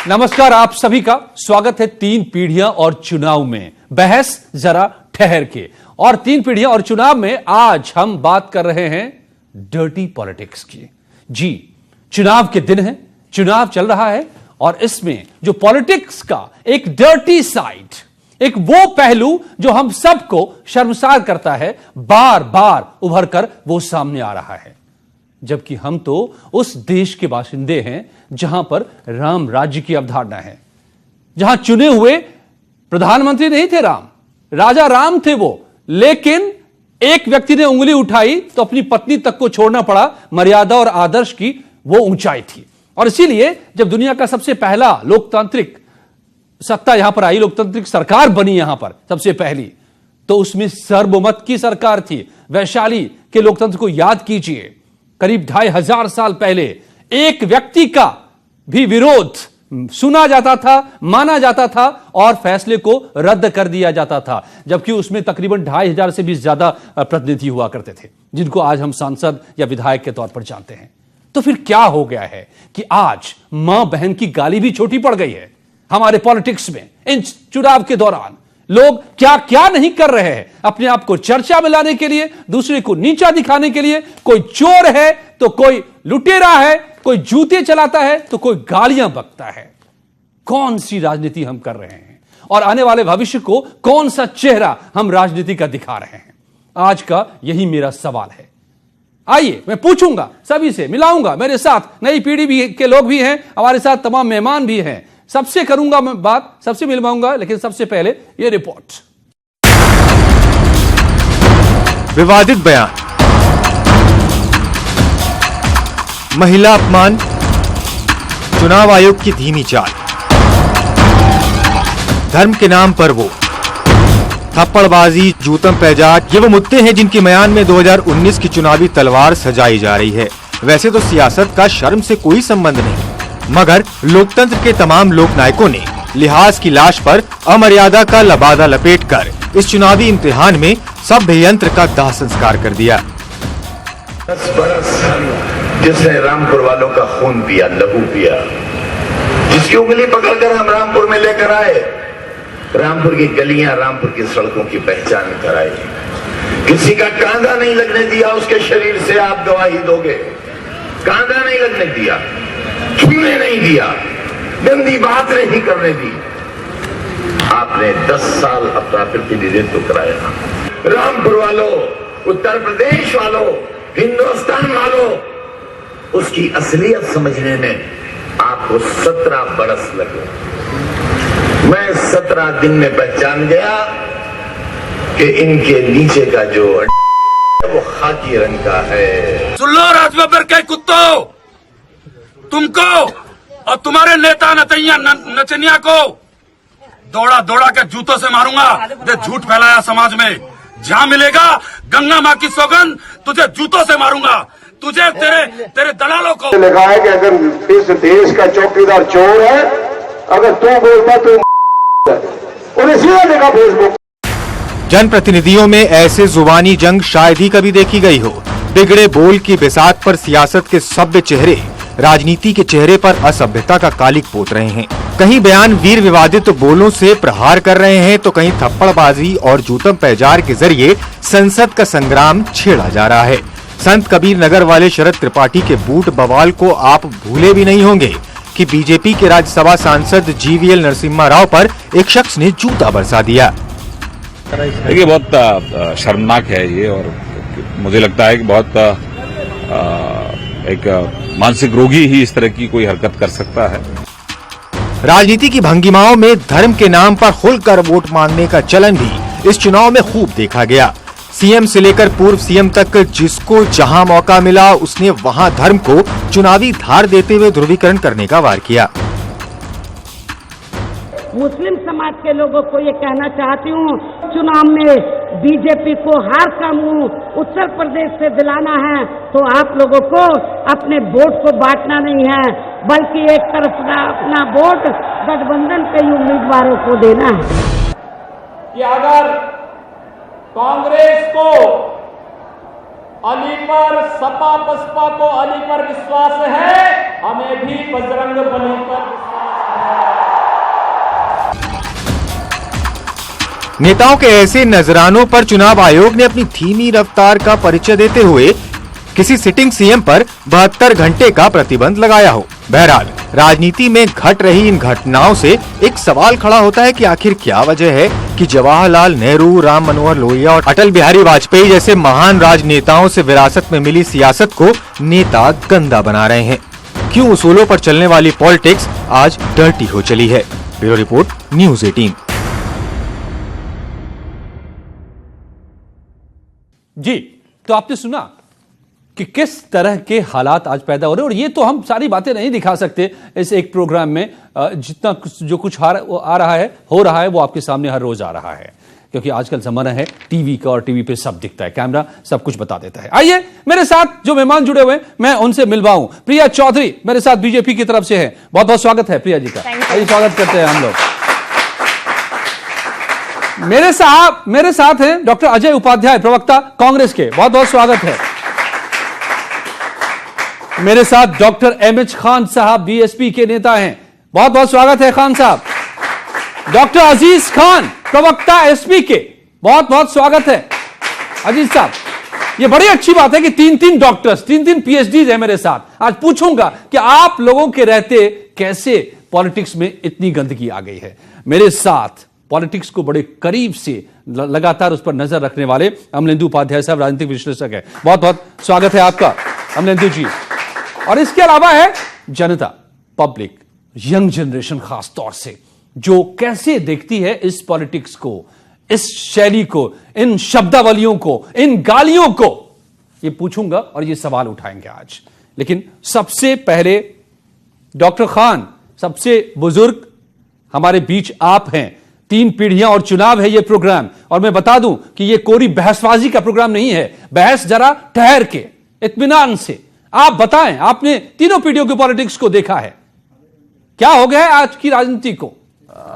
नमस्कार, आप सभी का स्वागत है तीन पीढ़ियां और चुनाव में। बहस जरा ठहर के। और तीन पीढ़ियां और चुनाव में आज हम बात कर रहे हैं डर्टी पॉलिटिक्स की। जी, चुनाव के दिन है, चुनाव चल रहा है और इसमें जो पॉलिटिक्स का एक डर्टी साइड, एक वो पहलू जो हम सबको शर्मसार करता है, बार बार उभर कर वो सामने आ रहा है। जबकि हम तो उस देश के बाशिंदे हैं जहां पर राम राज्य की अवधारणा है, जहां चुने हुए प्रधानमंत्री नहीं थे राम, राजा राम थे वो, लेकिन एक व्यक्ति ने उंगली उठाई तो अपनी पत्नी तक को छोड़ना पड़ा। मर्यादा और आदर्श की वो ऊंचाई थी। और इसीलिए जब दुनिया का सबसे पहला लोकतांत्रिक सत्ता यहां पर आई, लोकतांत्रिक सरकार बनी यहां पर सबसे पहली, तो उसमें सर्वमत की सरकार थी। वैशाली के लोकतंत्र को याद कीजिए, करीब 2500 साल पहले एक व्यक्ति का भी विरोध सुना जाता था, माना जाता था और फैसले को रद्द कर दिया जाता था। जबकि उसमें तकरीबन 2500 से भी ज्यादा प्रतिनिधि हुआ करते थे, जिनको आज हम सांसद या विधायक के तौर पर जानते हैं। तो फिर क्या हो गया है कि आज मां बहन की गाली भी छोटी पड़ गई है हमारे पॉलिटिक्स में। इन चुनाव के दौरान लोग क्या क्या नहीं कर रहे हैं अपने आप को चर्चा में लाने के लिए, दूसरे को नीचा दिखाने के लिए। कोई चोर है तो कोई लुटेरा है, कोई जूते चलाता है तो कोई गालियां बकता है। कौन सी राजनीति हम कर रहे हैं और आने वाले भविष्य को कौन सा चेहरा हम राजनीति का दिखा रहे हैं? आज का यही मेरा सवाल है। आइए मैं पूछूंगा, सभी से मिलाऊंगा। मेरे साथ नई पीढ़ी भी के लोग भी हैं, हमारे साथ तमाम मेहमान भी हैं। सबसे करूंगा मैं बात, सबसे मिलवाऊंगा, लेकिन सबसे पहले ये रिपोर्ट। विवादित बयान, महिला अपमान, चुनाव आयोग की धीमी चाल, धर्म के नाम पर वो, थप्पड़बाजी, जूतम पैजाट, ये वो मुद्दे हैं जिनकी म्यान में 2019 की चुनावी तलवार सजाई जा रही है। वैसे तो सियासत का शर्म से कोई संबंध नहीं, मगर लोकतंत्र के तमाम लोकनायकों ने लिहाज की लाश पर अमर्यादा का लबादा लपेटकर इस चुनावी इम्तिहान में सभ्य यंत्र का दाह संस्कार कर दिया। 10 बरस जिसने रामपुर वालों का खून पिया, लहू पिया, जिसकी उंगली पकड़कर हम रामपुर में लेकर आए, रामपुर की गलियां, रामपुर की सड़कों की पहचान कराई, किसी का कांधा नहीं लगने दिया उसके शरीर से, आप गवाही दोगे। कांधा नहीं लगने दिया, छूने नहीं दिया, गंदी बात नहीं करने दी। आपने 10 साल अपना प्रतिनिधित्व कराया। रामपुर वालों, उत्तर प्रदेश वालों, हिंदुस्तान वालों, उसकी असलियत समझने में आपको 17 बरस लगे। मैं 17 दिन में पहचान गया कि इनके नीचे का जो वो खाकी रंग का है। सुन लो राजबब्बर के कुत्तों, तुमको और तुम्हारे नेता नचनिया को दौड़ा दौड़ा के जूतों से मारूंगा। जो झूठ फैलाया समाज में, जहां मिलेगा गंगा माँ की सौगंध, तुझे जूतों से मारूंगा। तुझे तेरे दलालों को लिखा है कि अगर इस देश का चौकीदार चोर है, अगर तू बोलता तो उन्हें सीधा देखा फेसबुक। जनप्रतिनिधियों में ऐसे जुबानी जंग शायद ही कभी देखी गई हो। बिगड़े बोल की बिसात पर सियासत के सभ्य चेहरे राजनीति के चेहरे पर असभ्यता का कालिक पोत रहे हैं। कहीं बयान वीर विवादित बोलों से प्रहार कर रहे हैं तो कहीं थप्पड़बाजी और जूतम पैजार के जरिए संसद का संग्राम छेड़ा जा रहा है। संत कबीर नगर वाले शरद त्रिपाठी के बूट बवाल को आप भूले भी नहीं होंगे कि बीजेपी के राज्यसभा सांसद जीवीएल नरसिम्हा राव पर एक शख्स ने जूता बरसा दिया। देखिए, बहुत शर्मनाक है ये, और मुझे लगता है कि बहुत एक मानसिक रोगी ही इस तरह की कोई हरकत कर सकता है। राजनीति की भंगिमाओं में धर्म के नाम पर खुलकर वोट मांगने का चलन भी इस चुनाव में खूब देखा गया। सीएम से लेकर पूर्व सीएम तक जिसको जहां मौका मिला उसने वहां धर्म को चुनावी धार देते हुए ध्रुवीकरण करने का वार किया। मुस्लिम समाज के लोगों को ये कहना चाहती हूँ, चुनाव में बीजेपी को हार का मुंह उत्तर प्रदेश से दिलाना है तो आप लोगों को अपने वोट को बांटना नहीं है, बल्कि एक तरफ अपना वोट गठबंधन के उम्मीदवारों को देना है। कि अगर कांग्रेस को अली पर, सपा बसपा को अली पर विश्वास है, हमें भी बजरंग बली पर विश्वास है। नेताओं के ऐसे नजरानों पर चुनाव आयोग ने अपनी धीमी रफ्तार का परिचय देते हुए किसी सिटिंग सीएम पर 72 घंटे का प्रतिबंध लगाया हो। बहरहाल राजनीति में घट रही इन घटनाओं से एक सवाल खड़ा होता है कि आखिर क्या वजह है कि जवाहरलाल नेहरू, राम मनोहर लोहिया और अटल बिहारी वाजपेयी जैसे महान राजनेताओं से विरासत में मिली सियासत को नेता गंदा बना रहे हैं। क्यों उसूलों पर चलने वाली पॉलिटिक्स आज डर्टी हो चली है। Bureau report, news 18। जी, तो आपने सुना कि किस तरह के हालात आज पैदा हो रहे हैं, और ये तो हम सारी बातें नहीं दिखा सकते इस एक प्रोग्राम में। जितना जो कुछ आ रहा है, हो रहा है, वो आपके सामने हर रोज आ रहा है, क्योंकि आजकल जमाना है टीवी का और टीवी पे सब दिखता है, कैमरा सब कुछ बता देता है। आइए मेरे साथ जो मेहमान जुड़े हुए हैं मैं उनसे मिलवाऊं। प्रिया चौधरी मेरे साथ बीजेपी की तरफ से है, बहुत बहुत स्वागत है प्रिया जी का। आइए स्वागत करते हैं हम लोग। मेरे साथ हैं डॉक्टर अजय उपाध्याय, प्रवक्ता कांग्रेस के, बहुत बहुत स्वागत है। मेरे साथ डॉक्टर एमएच खान साहब बीएसपी के नेता हैं, बहुत बहुत स्वागत है खान साहब। डॉक्टर अजीज खान, प्रवक्ता एसपी के, बहुत बहुत स्वागत है अजीज साहब। ये बड़ी अच्छी बात है कि तीन डॉक्टर्स, तीन पीएचडी है मेरे साथ। आज पूछूंगा कि आप लोगों के रहते कैसे पॉलिटिक्स में इतनी गंदगी आ गई है। मेरे साथ पॉलिटिक्स को बड़े करीब से लगातार उस पर नजर रखने वाले अमलेंदु उपाध्याय साहब, राजनीतिक विश्लेषक है, बहुत बहुत स्वागत है आपका अमलेंदु जी। और इसके अलावा है जनता, पब्लिक, यंग जनरेशन खास तौर से, जो कैसे देखती है इस पॉलिटिक्स को, इस शैली को, इन शब्दावलियों को, इन गालियों को। ये पूछूंगा और ये सवाल उठाएंगे आज। लेकिन सबसे पहले डॉक्टर खान, सबसे बुजुर्ग हमारे बीच आप हैं। 3 पीढ़ियां और चुनाव है ये प्रोग्राम, और मैं बता दूं कि ये कोरी बहसबाजी का प्रोग्राम नहीं है। बहस जरा ठहर के, इत्मीनान से। आप बताएं, आपने तीनों पीढ़ियों की पॉलिटिक्स को देखा है, क्या हो गया है आज की राजनीति को?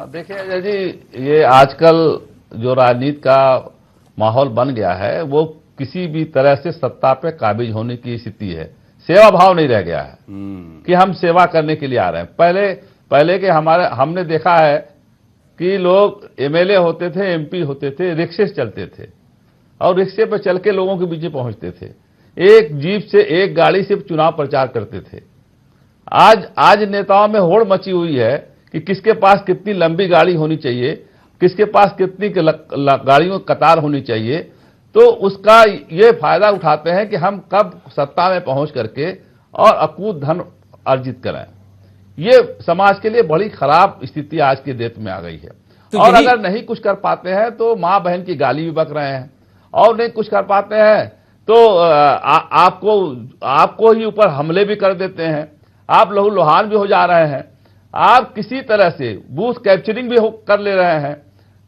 देखिए अजय जी, ये आजकल जो राजनीति का माहौल बन गया है वो किसी भी तरह से सत्ता पे काबिज होने की स्थिति है। सेवा भाव नहीं रह गया है कि हम सेवा करने के लिए आ रहे हैं। पहले के हमने देखा है कि लोग एमएलए होते थे, एमपी होते थे, रिक्शे से चलते थे और रिक्शे पर चल के लोगों के बीच में पहुंचते थे। एक जीप से, एक गाड़ी से चुनाव प्रचार करते थे। आज नेताओं में होड़ मची हुई है कि किसके पास कितनी लंबी गाड़ी होनी चाहिए, किसके पास कितनी गाड़ियों की कतार होनी चाहिए। तो उसका ये फायदा उठाते हैं कि हम कब सत्ता में पहुंच करके और अकूत धन अर्जित करें। ये समाज के लिए बड़ी खराब स्थिति आज के डेट में आ गई है। तो और अगर नहीं कुछ कर पाते हैं तो मां बहन की गाली भी बक रहे हैं, और नहीं कुछ कर पाते हैं तो आपको ही ऊपर हमले भी कर देते हैं। आप लहू लुहान भी हो जा रहे हैं। आप किसी तरह से बूथ कैप्चरिंग भी कर ले रहे हैं।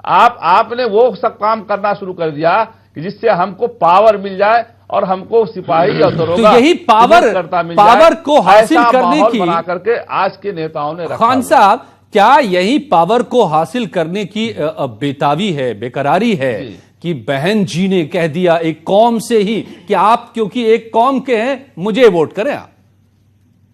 आपने वो सब काम करना शुरू कर दिया कि जिससे हमको पावर मिल जाए और हमको सिपाही और दरोगा, तो यही पावर को हासिल करने की बना करके आज के नेताओं ने रखा। खान साहब, क्या यही पावर को हासिल करने की बेताबी है, बेकरारी है कि बहन जी ने कह दिया एक कौम से ही कि आप क्योंकि एक कौम के हैं मुझे वोट करें आप?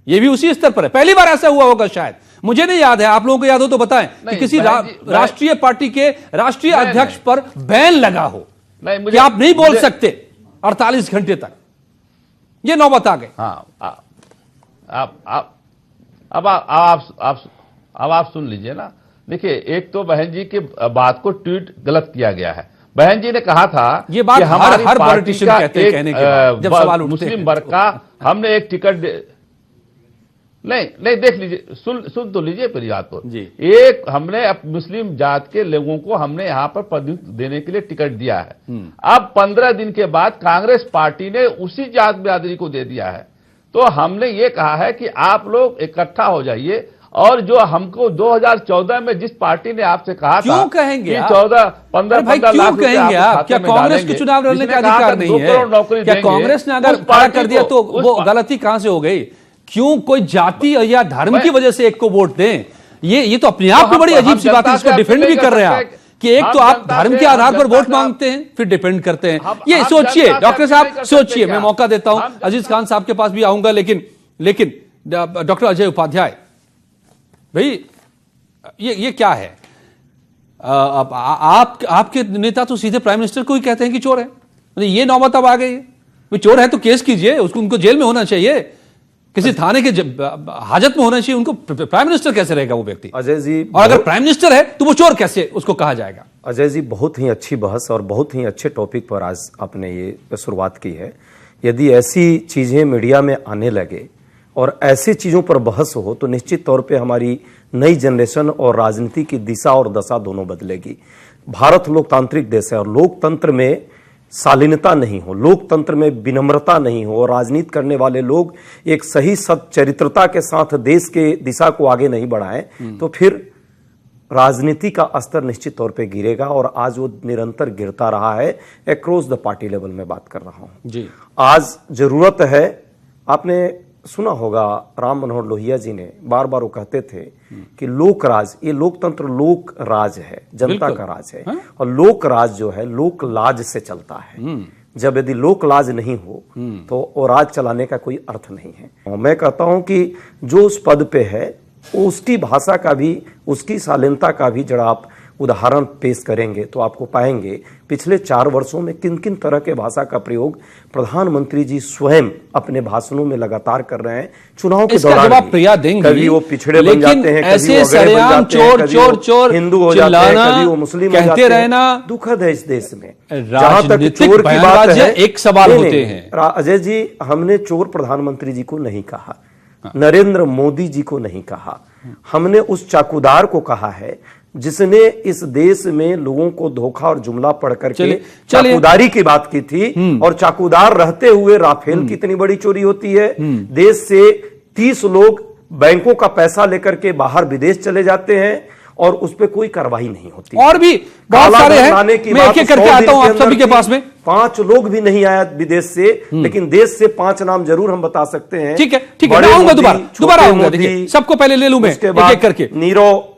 ये भी उसी स्तर पर है। पहली बार ऐसा हुआ होगा शायद, मुझे नहीं याद है, आप लोगों को याद हो तो बताएं कि किसी राष्ट्रीय पार्टी के राष्ट्रीय अध्यक्ष पर बैन लगा हो कि आप नहीं बोल सकते 48 घंटे तक। ये नौबत आ गई। हाँ, अब आप सुन लीजिए ना। देखिए, एक तो बहन जी की बात को ट्वीट गलत किया गया है। बहन जी ने कहा था ये बात हर पॉलिटिशियन कहते हैं, कहने के बाद जब सवाल उठते मुस्लिम वर्ग का हमने एक टिकट नहीं देख लीजिए, सुन तो लीजिए मेरी बात को। एक हमने मुस्लिम जात के लोगों को हमने यहाँ पर प्रतिनिधित्व देने के लिए टिकट दिया है। अब 15 दिन के बाद कांग्रेस पार्टी ने उसी जात बिरादरी को दे दिया है। तो हमने ये कहा है कि आप लोग इकट्ठा हो जाइए, और जो हमको 2014 में जिस पार्टी ने आपसे कहा क्यों कहेंगे कि 15 लाख कहेंगे आप? क्या कांग्रेस को चुनाव लड़ने का अधिकार नहीं है? क्या कांग्रेस ने अगर खड़ा कर दिया तो वो गलती कहां से हो गई? क्यों कोई जाति या धर्म की वजह से एक को वोट दें? ये तो अपने आप में बड़ी अजीब सी बात है। इसको डिफेंड भी कर रहे हैं आप कि एक तो आप धर्म के आधार पर वोट मांगते हैं, फिर डिपेंड करते हैं। ये सोचिए डॉक्टर साहब, सोचिए। मैं मौका देता हूं अजीज खान साहब के पास भी आऊंगा, लेकिन डॉक्टर अजय उपाध्याय भाई, ये क्या है? अब आपके नेता तो सीधे प्राइम मिनिस्टर को ही कहते हैं कि चोर है। मतलब ये नौबत अब आ गई है। वो चोर है तो केस कीजिए, उसको उनको जेल में होना चाहिए, किसी थाने के हाजत में होना चाहिए। उनको प्राइम मिनिस्टर कैसे रहेगा वो व्यक्ति? अजय जी, और अगर प्राइम मिनिस्टर है तो वो चोर कैसे उसको कहा जाएगा? अजय जी, बहुत ही अच्छी बहस और बहुत ही अच्छे टॉपिक पर आज आपने ये शुरुआत की है। यदि ऐसी चीजें मीडिया में आने लगे और ऐसी चीजों पर बहस हो तो निश्चित तौर पे हमारी नई जनरेशन और राजनीति की दिशा और दशा दोनों बदलेगी। भारत लोकतांत्रिक देश है और लोकतंत्र में शालीनता नहीं हो, लोकतंत्र में विनम्रता नहीं हो और राजनीति करने वाले लोग एक सही सच्चरित्रता के साथ देश के दिशा को आगे नहीं बढ़ाएं तो फिर राजनीति का स्तर निश्चित तौर पे गिरेगा और आज वो निरंतर गिरता रहा है। अक्रॉस द पार्टी लेवल में बात कर रहा हूं जी। आज जरूरत है, आपने सुना होगा राम मनोहर लोहिया जी ने बार बार वो कहते थे कि लोक राज, ये लोकतंत्र लोक राज है, जनता का राज है। और लोक राज जो है लोक लाज से चलता है। जब यदि लोक लाज नहीं हो तो वो राज चलाने का कोई अर्थ नहीं है। मैं कहता हूं कि जो उस पद पे है उसकी भाषा का भी, उसकी शालीनता का भी जरा आप उदाहरण पेश करेंगे तो आपको पाएंगे पिछले 4 वर्षों में किन किन तरह के भाषा का प्रयोग प्रधानमंत्री जी स्वयं अपने भाषणों में लगातार कर रहे हैं। चुनाव के दौरान जवाब प्रिया देंगे, कभी वो पिछड़े बन जाते हैं, ऐसे सरेआम चोर चोर चोर हिंदू हो जाते हैं, कभी वो मुस्लिम हो जाते हैं। दुखद है इस देश में जहां तक चोर की बात है। एक सवाल होते हैं अजय जी, हमने चोर प्रधानमंत्री जी को नहीं कहा, नरेंद्र मोदी जी को नहीं कहा, हमने उस चाकूदार को कहा है जिसने इस देश में लोगों को धोखा और जुमला पढ़ करके चाकूदारी की बात की थी। और चाकूदार रहते हुए राफेल की इतनी बड़ी चोरी होती है। देश से 30 लोग बैंकों का पैसा लेकर के बाहर विदेश चले जाते हैं और उस पर कोई कार्रवाई नहीं होती। और भी बहुत सारे हैं, मैं एक-एक करके आता हूं आप सभी के पास में। 5 लोग भी नहीं आया विदेश से, लेकिन देश से 5 नाम जरूर हम बता सकते हैं। ठीक है, ठीक है, मैं आऊंगा दोबारा आऊंगा। देखिए सबको पहले ले लूं मैं एक-एक करके। नीरो,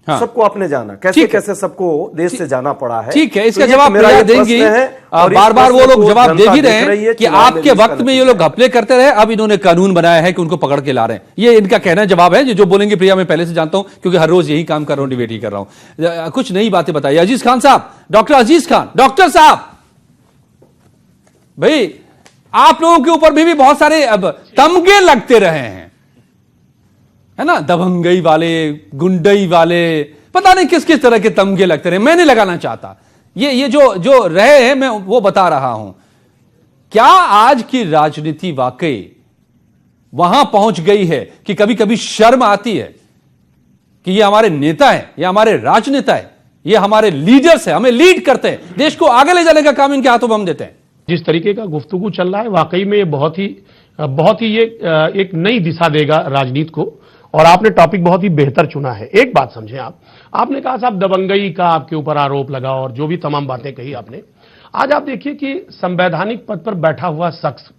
सबको आपने जाना, कैसे कैसे सबको देश से जाना पड़ा है। ठीक है, इसका जवाब प्रिया देंगी। बार बार वो लोग जवाब दे भी रहे हैं कि आपके वक्त में ये लोग घपले करते रहे, अब इन्होंने कानून बनाया है कि उनको पकड़ के ला रहे हैं। ये इनका कहना जवाब है। जो बोलेंगे प्रिया मैं पहले से जानता हूं क्योंकि हर रोज यही काम कर रहा हूं, डिबेट ही कर रहा हूं। कुछ नई बातें बताइए अजीज खान साहब, डॉक्टर अजीज खान। डॉक्टर साहब भाई, आप लोगों के ऊपर भी बहुत सारे अब तमगे लगते रहे हैं, है ना, दबंगई वाले, गुंडई वाले, पता नहीं किस किस तरह के तमगे लगते रहे। मैं नहीं लगाना चाहता, ये जो रहे हैं मैं वो बता रहा हूं। क्या आज की राजनीति वाकई वहां पहुंच गई है कि कभी कभी शर्म आती है कि ये हमारे नेता है, ये हमारे राजनेता है, ये हमारे लीडर्स है, हमें लीड करते हैं, देश को आगे ले जाने का काम इनके हाथों में हम देते हैं। जिस तरीके का गुफ्तगू चल रहा है वाकई में ये बहुत ही ये एक नई दिशा देगा राजनीति को। और आपने टॉपिक बहुत ही बेहतर चुना है। एक बात समझें, आपने कहा साहब दबंगई का आपके ऊपर आरोप लगा और जो भी तमाम बातें कही आपने। आज आप देखिए कि संवैधानिक पद पर बैठा हुआ शख्स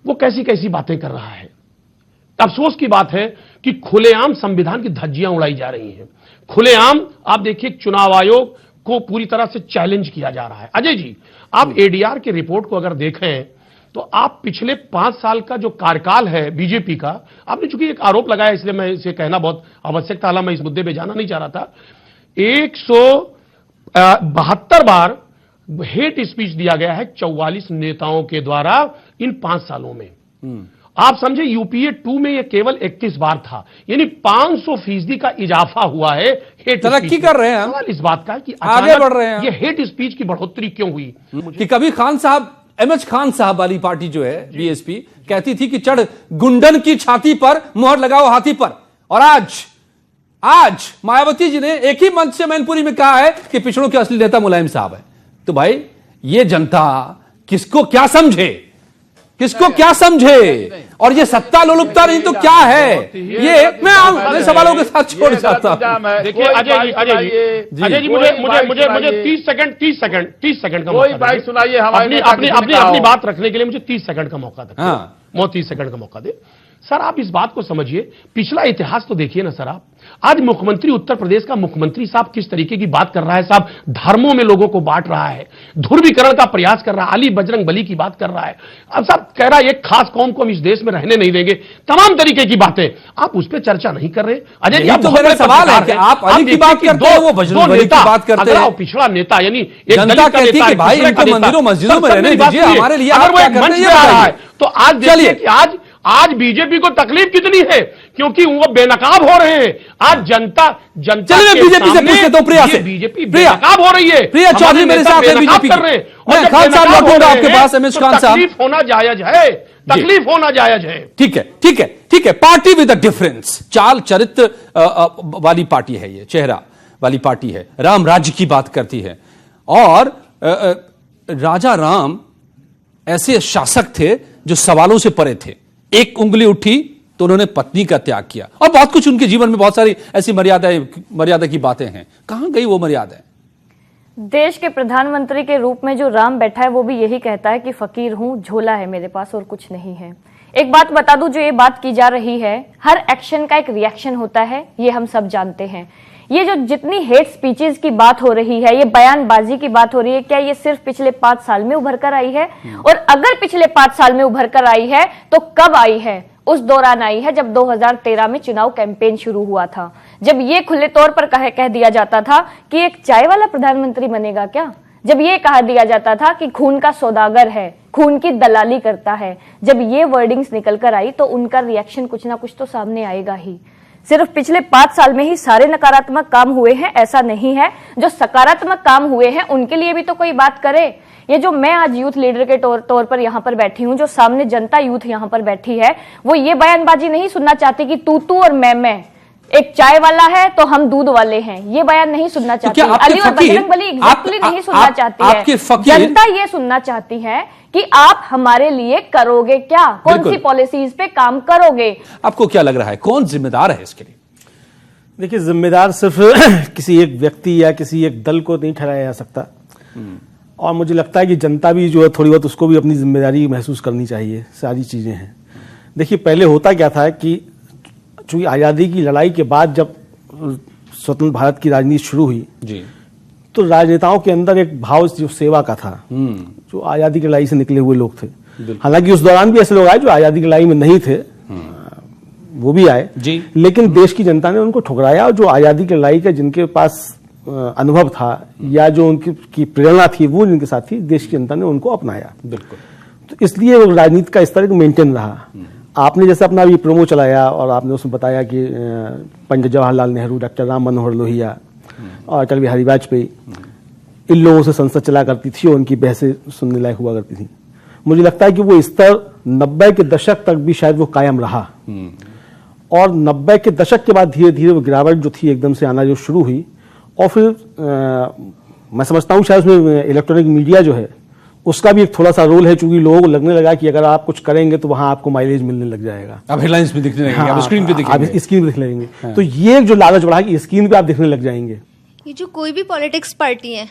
वो कैसी कैसी बातें कर रहा है। अफसोस की बात है कि खुलेआम संविधान की धज्जियां उड़ाई जा रही हैं। खुलेआम आप देखिए चुनाव आयोग को पूरी तरह से चैलेंज किया जा रहा है। अजय जी, आप एडीआर की रिपोर्ट को अगर देखें तो आप पिछले 5 साल का जो कार्यकाल है बीजेपी का, आपने चूंकि एक आरोप लगाया इसलिए मैं इसे कहना बहुत आवश्यक था, हालांकि मैं इस मुद्दे पे जाना नहीं चाह रहा था। 172 बार हेट स्पीच दिया गया है 44 नेताओं के द्वारा इन 5 सालों में। आप समझे यूपीए 2 में यह केवल 31 बार था, यानी 500% का इजाफा हुआ है हेट। तरक्की कर रहे हैं सवाल इस बात का कि आगे बढ़ रहे हैं। यह हेट स्पीच की बढ़ोतरी क्यों हुई? कि कभी खान साहब, एमएच खान साहब वाली पार्टी जो है बीएसपी कहती थी कि चढ़ गुंडन की छाती पर मुहर लगाओ हाथी पर, और आज मायावती जी ने एक ही मंच से मैनपुरी में कहा है कि पिछड़ों के असली नेता मुलायम साहब है। तो भाई ये जनता किसको क्या समझे, किसको क्या समझे? और ये सत्ता लोलुपता नहीं तो क्या है? ये मैं सवालों के साथ छोड़ जाता हूं। देखिए अजय जी मुझे 30 सेकंड का कोई बात सुनाइए, अपनी बात रखने के लिए मुझे 30 सेकंड का मौका दे। 30 सेकंड का मौका दे। सर आप इस बात को समझिए, पिछला इतिहास तो देखिए ना सर आप। आज मुख्यमंत्री, उत्तर प्रदेश का मुख्यमंत्री साहब किस तरीके की बात कर रहा है साहब, धर्मों में लोगों को बांट रहा है, ध्रुवीकरण का प्रयास कर रहा है, अली बजरंग बली की बात कर रहा है। अब साहब कह रहा है एक खास कौम को हम इस देश में रहने नहीं देंगे, तमाम तरीके की बातें। आप उस पर चर्चा नहीं कर रहे। अजय जी, आप तो मेरा सवाल है कि आप अली की बात करते हैं, वो बजरंग बली की बात करते हैं। पिछड़ा नेता यानी एक जनता कहती है कि भाई इनको मंदिरों मस्जिदों में रहने दीजिए, हमारे लिए आप क्या करते हैं ये बताइए। तो आज देखिए कि आज बीजेपी को तकलीफ कितनी है, क्योंकि वो बेनकाब हो रहे हैं। आज जनता बीजेपी से पूछते तो प्रिया से, बीजेपी बेनकाब हो रही है। प्रिया चौधरी मेरे साथ है बीजेपी कर रहे हैं। मैं खान साहब लौटूंगा आपके पास, एमएस खान साहब। तकलीफ होना जायज है, तकलीफ होना जायज है। ठीक है, ठीक है, ठीक है। पार्टी विद अ डिफरेंस, चाल चरित्र वाली पार्टी है ये, चेहरा वाली पार्टी है, राम राज्य की बात करती है। और राजा राम ऐसे शासक थे जो सवालों से परे थे। एक उंगली उठी तो उन्होंने पत्नी का त्याग किया, और बहुत कुछ उनके जीवन में बहुत सारी ऐसी मर्यादा की बातें हैं। कहां गई वो मर्यादा? देश के प्रधानमंत्री के रूप में जो राम बैठा है वो भी यही कहता है कि फकीर हूं, झोला है मेरे पास और कुछ नहीं है। एक बात बता दूं, जो ये बात की जा रही है, हर एक्शन का एक रिएक्शन होता है, ये हम सब जानते हैं। ये जो जितनी हेट स्पीचेस की बात हो रही है, ये बयानबाजी की बात हो रही है, क्या ये सिर्फ पिछले 5 साल में उभर कर आई है? और अगर पिछले 5 साल में उभर कर आई है तो कब आई है? उस दौरान आई है जब 2013 में चुनाव कैंपेन शुरू हुआ था, जब ये खुले तौर पर कह दिया जाता था कि एक चाय वाला प्रधानमंत्री बनेगा क्या, जब ये कहा दिया जाता था कि खून का सौदागर है, खून की दलाली करता है। जब ये वर्डिंग्स निकल कर आई तो उनका रिएक्शन कुछ ना कुछ तो सामने आएगा ही। सिर्फ पिछले 5 साल में ही सारे नकारात्मक काम हुए हैं ऐसा नहीं है, जो सकारात्मक काम हुए हैं उनके लिए भी तो कोई बात करे। ये जो मैं आज यूथ लीडर के तौर पर यहाँ पर बैठी हूँ, जो सामने जनता यूथ यहाँ पर बैठी है, वो ये बयानबाजी नहीं सुनना चाहती कि तू और मैं, एक चाय वाला है तो हम दूध वाले हैं, ये बयान नहीं सुनना चाहती। अली और बजरंग बली एग्जैक्टली नहीं सुनना चाहती है। जनता ये सुनना चाहती है कि आप हमारे लिए करोगे क्या, कौन सी पॉलिसीज पे काम करोगे। आपको क्या लग रहा है कौन जिम्मेदार है इसके लिए? देखिए, जिम्मेदार सिर्फ किसी एक व्यक्ति या किसी एक दल को नहीं ठहराया जा सकता, और मुझे लगता है कि जनता भी जो है थोड़ी बहुत उसको भी अपनी जिम्मेदारी महसूस करनी चाहिए। सारी चीजें हैं। देखिए, पहले होता क्या था कि चूंकि आज़ादी की लड़ाई के बाद जब स्वतंत्र भारत की राजनीति शुरू हुई जी, तो राजनेताओं के अंदर एक भाव जो सेवा का था, जो आज़ादी की लड़ाई से निकले हुए लोग थे। हालांकि उस दौरान भी ऐसे लोग आए जो आज़ादी की लड़ाई में नहीं थे, वो भी आए जी, लेकिन देश की जनता ने उनको ठुकराया, और जो आज़ादी की लड़ाई का जिनके पास अनुभव था या जो उनकी प्रेरणा थी वो जिनके साथ थी, देश की जनता ने उनको अपनाया। बिल्कुल। तो इसलिए राजनीति का स्तर मेंटेन रहा। आपने जैसे अपना ये प्रोमो चलाया और आपने उसमें बताया कि पंडित जवाहरलाल नेहरू, डॉक्टर राम मनोहर लोहिया और अटल बिहारी वाजपेयी, इन लोगों से संसद चला करती थी और उनकी बहसें सुनने लायक हुआ करती थी। मुझे लगता है कि वो स्तर 90 के दशक तक भी शायद वो कायम रहा, और 90 के दशक के बाद धीरे धीरे वो गिरावट जो थी एकदम से आना जो शुरू हुई। और फिर मैं समझता हूँ शायद उसमें इलेक्ट्रॉनिक मीडिया जो है उसका भी एक थोड़ा सा रोल है, चूंकि लोगों को लगने लगा कि अगर आप कुछ करेंगे तो वहां आपको माइलेज मिलने लग जाएगा, अब हेडलाइंस भी दिखने लगेंगे, अब स्क्रीन पे दिखेंगे, स्क्रीन पे दिखने लगेंगे। तो ये जो लालच बढ़ा कि स्क्रीन पे आप दिखने लग जाएंगे। ये जो कोई भी पॉलिटिक्स पार्टी है,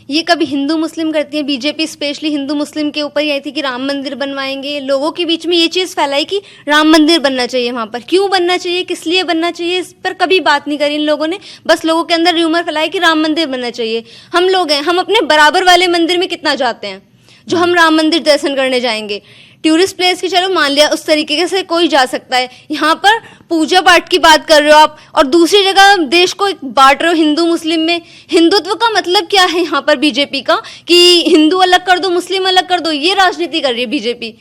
ये कभी हिंदू मुस्लिम करती है। बीजेपी स्पेशली हिंदू मुस्लिम के ऊपर ही आई थी कि राम मंदिर बनवाएंगे। लोगों के बीच में ये चीज फैलाई कि राम मंदिर बनना चाहिए वहां पर, क्यों बनना चाहिए, किस लिए बनना चाहिए, इस पर कभी बात नहीं करी इन लोगों ने। बस लोगों के अंदर र्यूमर फैलाई कि राम मंदिर बनना चाहिए। हम लोग हैं, हम अपने बराबर वाले मंदिर में कितना जाते हैं जो हम राम मंदिर दर्शन करने जाएंगे। टूरिस्ट प्लेस की चलो मान लिया, उस तरीके से कोई जा सकता है। यहाँ पर पूजा पाठ की बात कर रहे हो आप, और दूसरी जगह देश को बांट रहे हो हिंदू मुस्लिम में। हिंदुत्व का मतलब क्या है यहाँ पर बीजेपी का, कि हिंदू अलग कर दो मुस्लिम अलग कर दो, ये राजनीति कर रही है बीजेपी।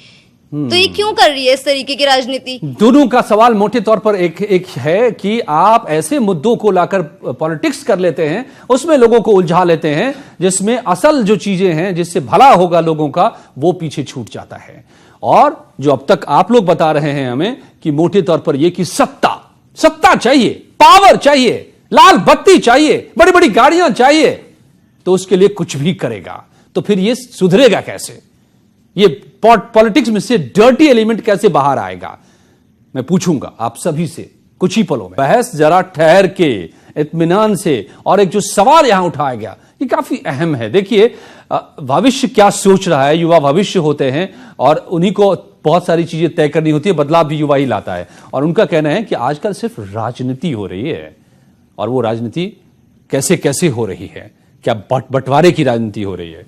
तो ये क्यों कर रही है इस तरीके की राजनीति? दोनों का सवाल मोटे तौर पर एक है कि आप ऐसे मुद्दों को लाकर पॉलिटिक्स कर लेते हैं, उसमें लोगों को उलझा लेते हैं, जिसमें असल जो चीजें हैं जिससे भला होगा लोगों का वो पीछे छूट जाता है। और जो अब तक आप लोग बता रहे हैं हमें कि मोटे तौर पर यह कि सत्ता चाहिए, पावर चाहिए, लाल बत्ती चाहिए, बड़ी बड़ी गाड़ियां चाहिए, तो उसके लिए कुछ भी करेगा। तो फिर यह सुधरेगा कैसे? ये पॉलिटिक्स में से डर्टी एलिमेंट कैसे बाहर आएगा? मैं पूछूंगा आप सभी से कुछ ही पलों में। बहस जरा ठहर के, इत्मीनान से। और एक जो सवाल यहां उठाया गया ये काफी अहम है। देखिए, भविष्य क्या सोच रहा है, युवा भविष्य होते हैं और उन्हीं को बहुत सारी चीजें तय करनी होती है, बदलाव भी युवा ही लाता है। और उनका कहना है कि आजकल सिर्फ राजनीति हो रही है, और वो राजनीति कैसे कैसे हो रही है, क्या बंटवारे की राजनीति हो रही है।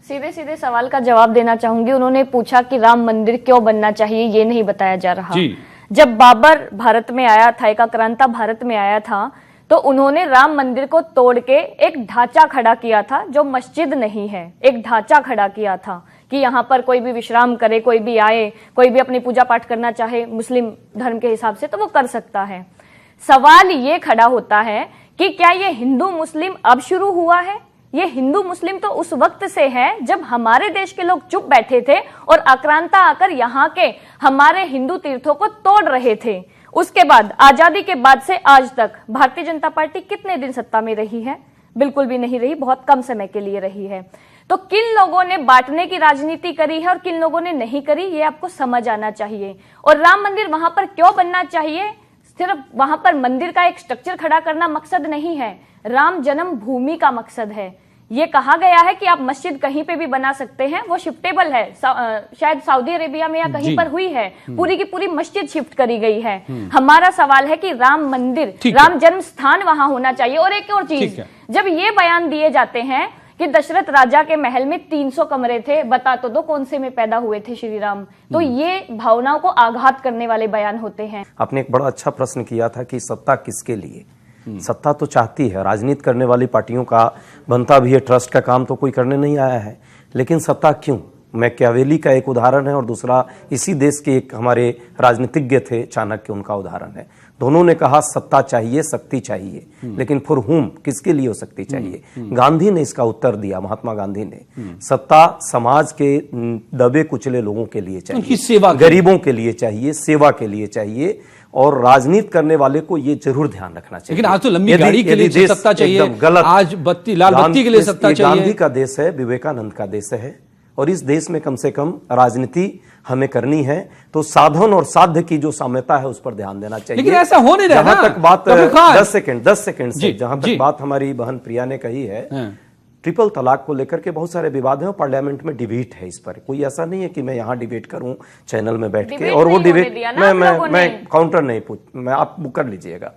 सीधे सीधे सवाल का जवाब देना चाहूंगी। उन्होंने पूछा कि राम मंदिर क्यों बनना चाहिए, ये नहीं बताया जा रहा। जब बाबर भारत में आया था, एक आक्रांता भारत में आया था, तो उन्होंने राम मंदिर को तोड़ के एक ढांचा खड़ा किया था जो मस्जिद नहीं है। एक ढांचा खड़ा किया था कि यहाँ पर कोई भी विश्राम करे, कोई भी आए, कोई भी अपनी पूजा पाठ करना चाहे मुस्लिम धर्म के हिसाब से तो वो कर सकता है। सवाल ये खड़ा होता है कि क्या ये हिंदू मुस्लिम अब शुरू हुआ है? ये हिंदू मुस्लिम तो उस वक्त से है जब हमारे देश के लोग चुप बैठे थे और आक्रांता आकर यहाँ के हमारे हिंदू तीर्थों को तोड़ रहे थे। उसके बाद आजादी के बाद से आज तक भारतीय जनता पार्टी कितने दिन सत्ता में रही है? बिल्कुल भी नहीं रही, बहुत कम समय के लिए रही है। तो किन लोगों ने बांटने की राजनीति करी है और किन लोगों ने नहीं करी, ये आपको समझ आना चाहिए। और राम मंदिर वहां पर क्यों बनना चाहिए? सिर्फ वहां पर मंदिर का एक स्ट्रक्चर खड़ा करना मकसद नहीं है, राम जन्म भूमि का मकसद है। ये कहा गया है कि आप मस्जिद कहीं पे भी बना सकते हैं, वो शिफ्टेबल है। शायद सऊदी अरेबिया में या कहीं पर हुई है, पूरी की पूरी मस्जिद शिफ्ट करी गई है। हमारा सवाल है कि राम मंदिर, राम जन्म स्थान वहां होना चाहिए। और एक और चीज, जब ये बयान दिए जाते हैं कि दशरथ राजा के महल में 300 कमरे थे, बता तो दो कौन से में पैदा हुए थे श्री राम। तो ये भावनाओं को आघात करने वाले बयान होते हैं। आपने एक बड़ा अच्छा प्रश्न किया था कि सत्ता किसके लिए। सत्ता तो चाहती है, राजनीति करने वाली पार्टियों का बनता भी है, ट्रस्ट का काम तो कोई करने नहीं आया है, लेकिन सत्ता क्यों? मैकियावेली का एक उदाहरण है और दूसरा इसी देश के एक हमारे राजनीतिज्ञ थे चाणक्य, उनका उदाहरण है। दोनों ने कहा सत्ता चाहिए, शक्ति चाहिए, लेकिन फॉर हुम, किसके लिए वो शक्ति चाहिए? गांधी ने इसका उत्तर दिया, महात्मा गांधी ने, सत्ता समाज के दबे कुचले लोगों के लिए चाहिए, सेवा, गरीबों के लिए चाहिए, सेवा के लिए चाहिए। और राजनीति करने वाले को ये जरूर ध्यान रखना चाहिए। लेकिन आज तो लंबी गाड़ी के लिए सत्ता चाहिए, गलत, आज लाल बत्ती के लिए सत्ता चाहिए। गांधी का देश है, विवेकानंद का देश है, और इस देश में कम से कम राजनीति हमें करनी है तो साधन और साध्य की जो साम्यता है उस पर ध्यान देना चाहिए। लेकिन ऐसा हो नहीं रहा। जहां तक बात 10 सेकंड से जहां तक बात हमारी बहन प्रिया ने कही है, ट्रिपल तलाक को लेकर के बहुत सारे विवाद हैं और पार्लियामेंट में डिबेट है इस पर। कोई ऐसा नहीं है कि मैं यहाँ डिबेट करूं चैनल में बैठ के, और वो डिबेट मैं काउंटर नहीं मैं आप कर लीजिएगा।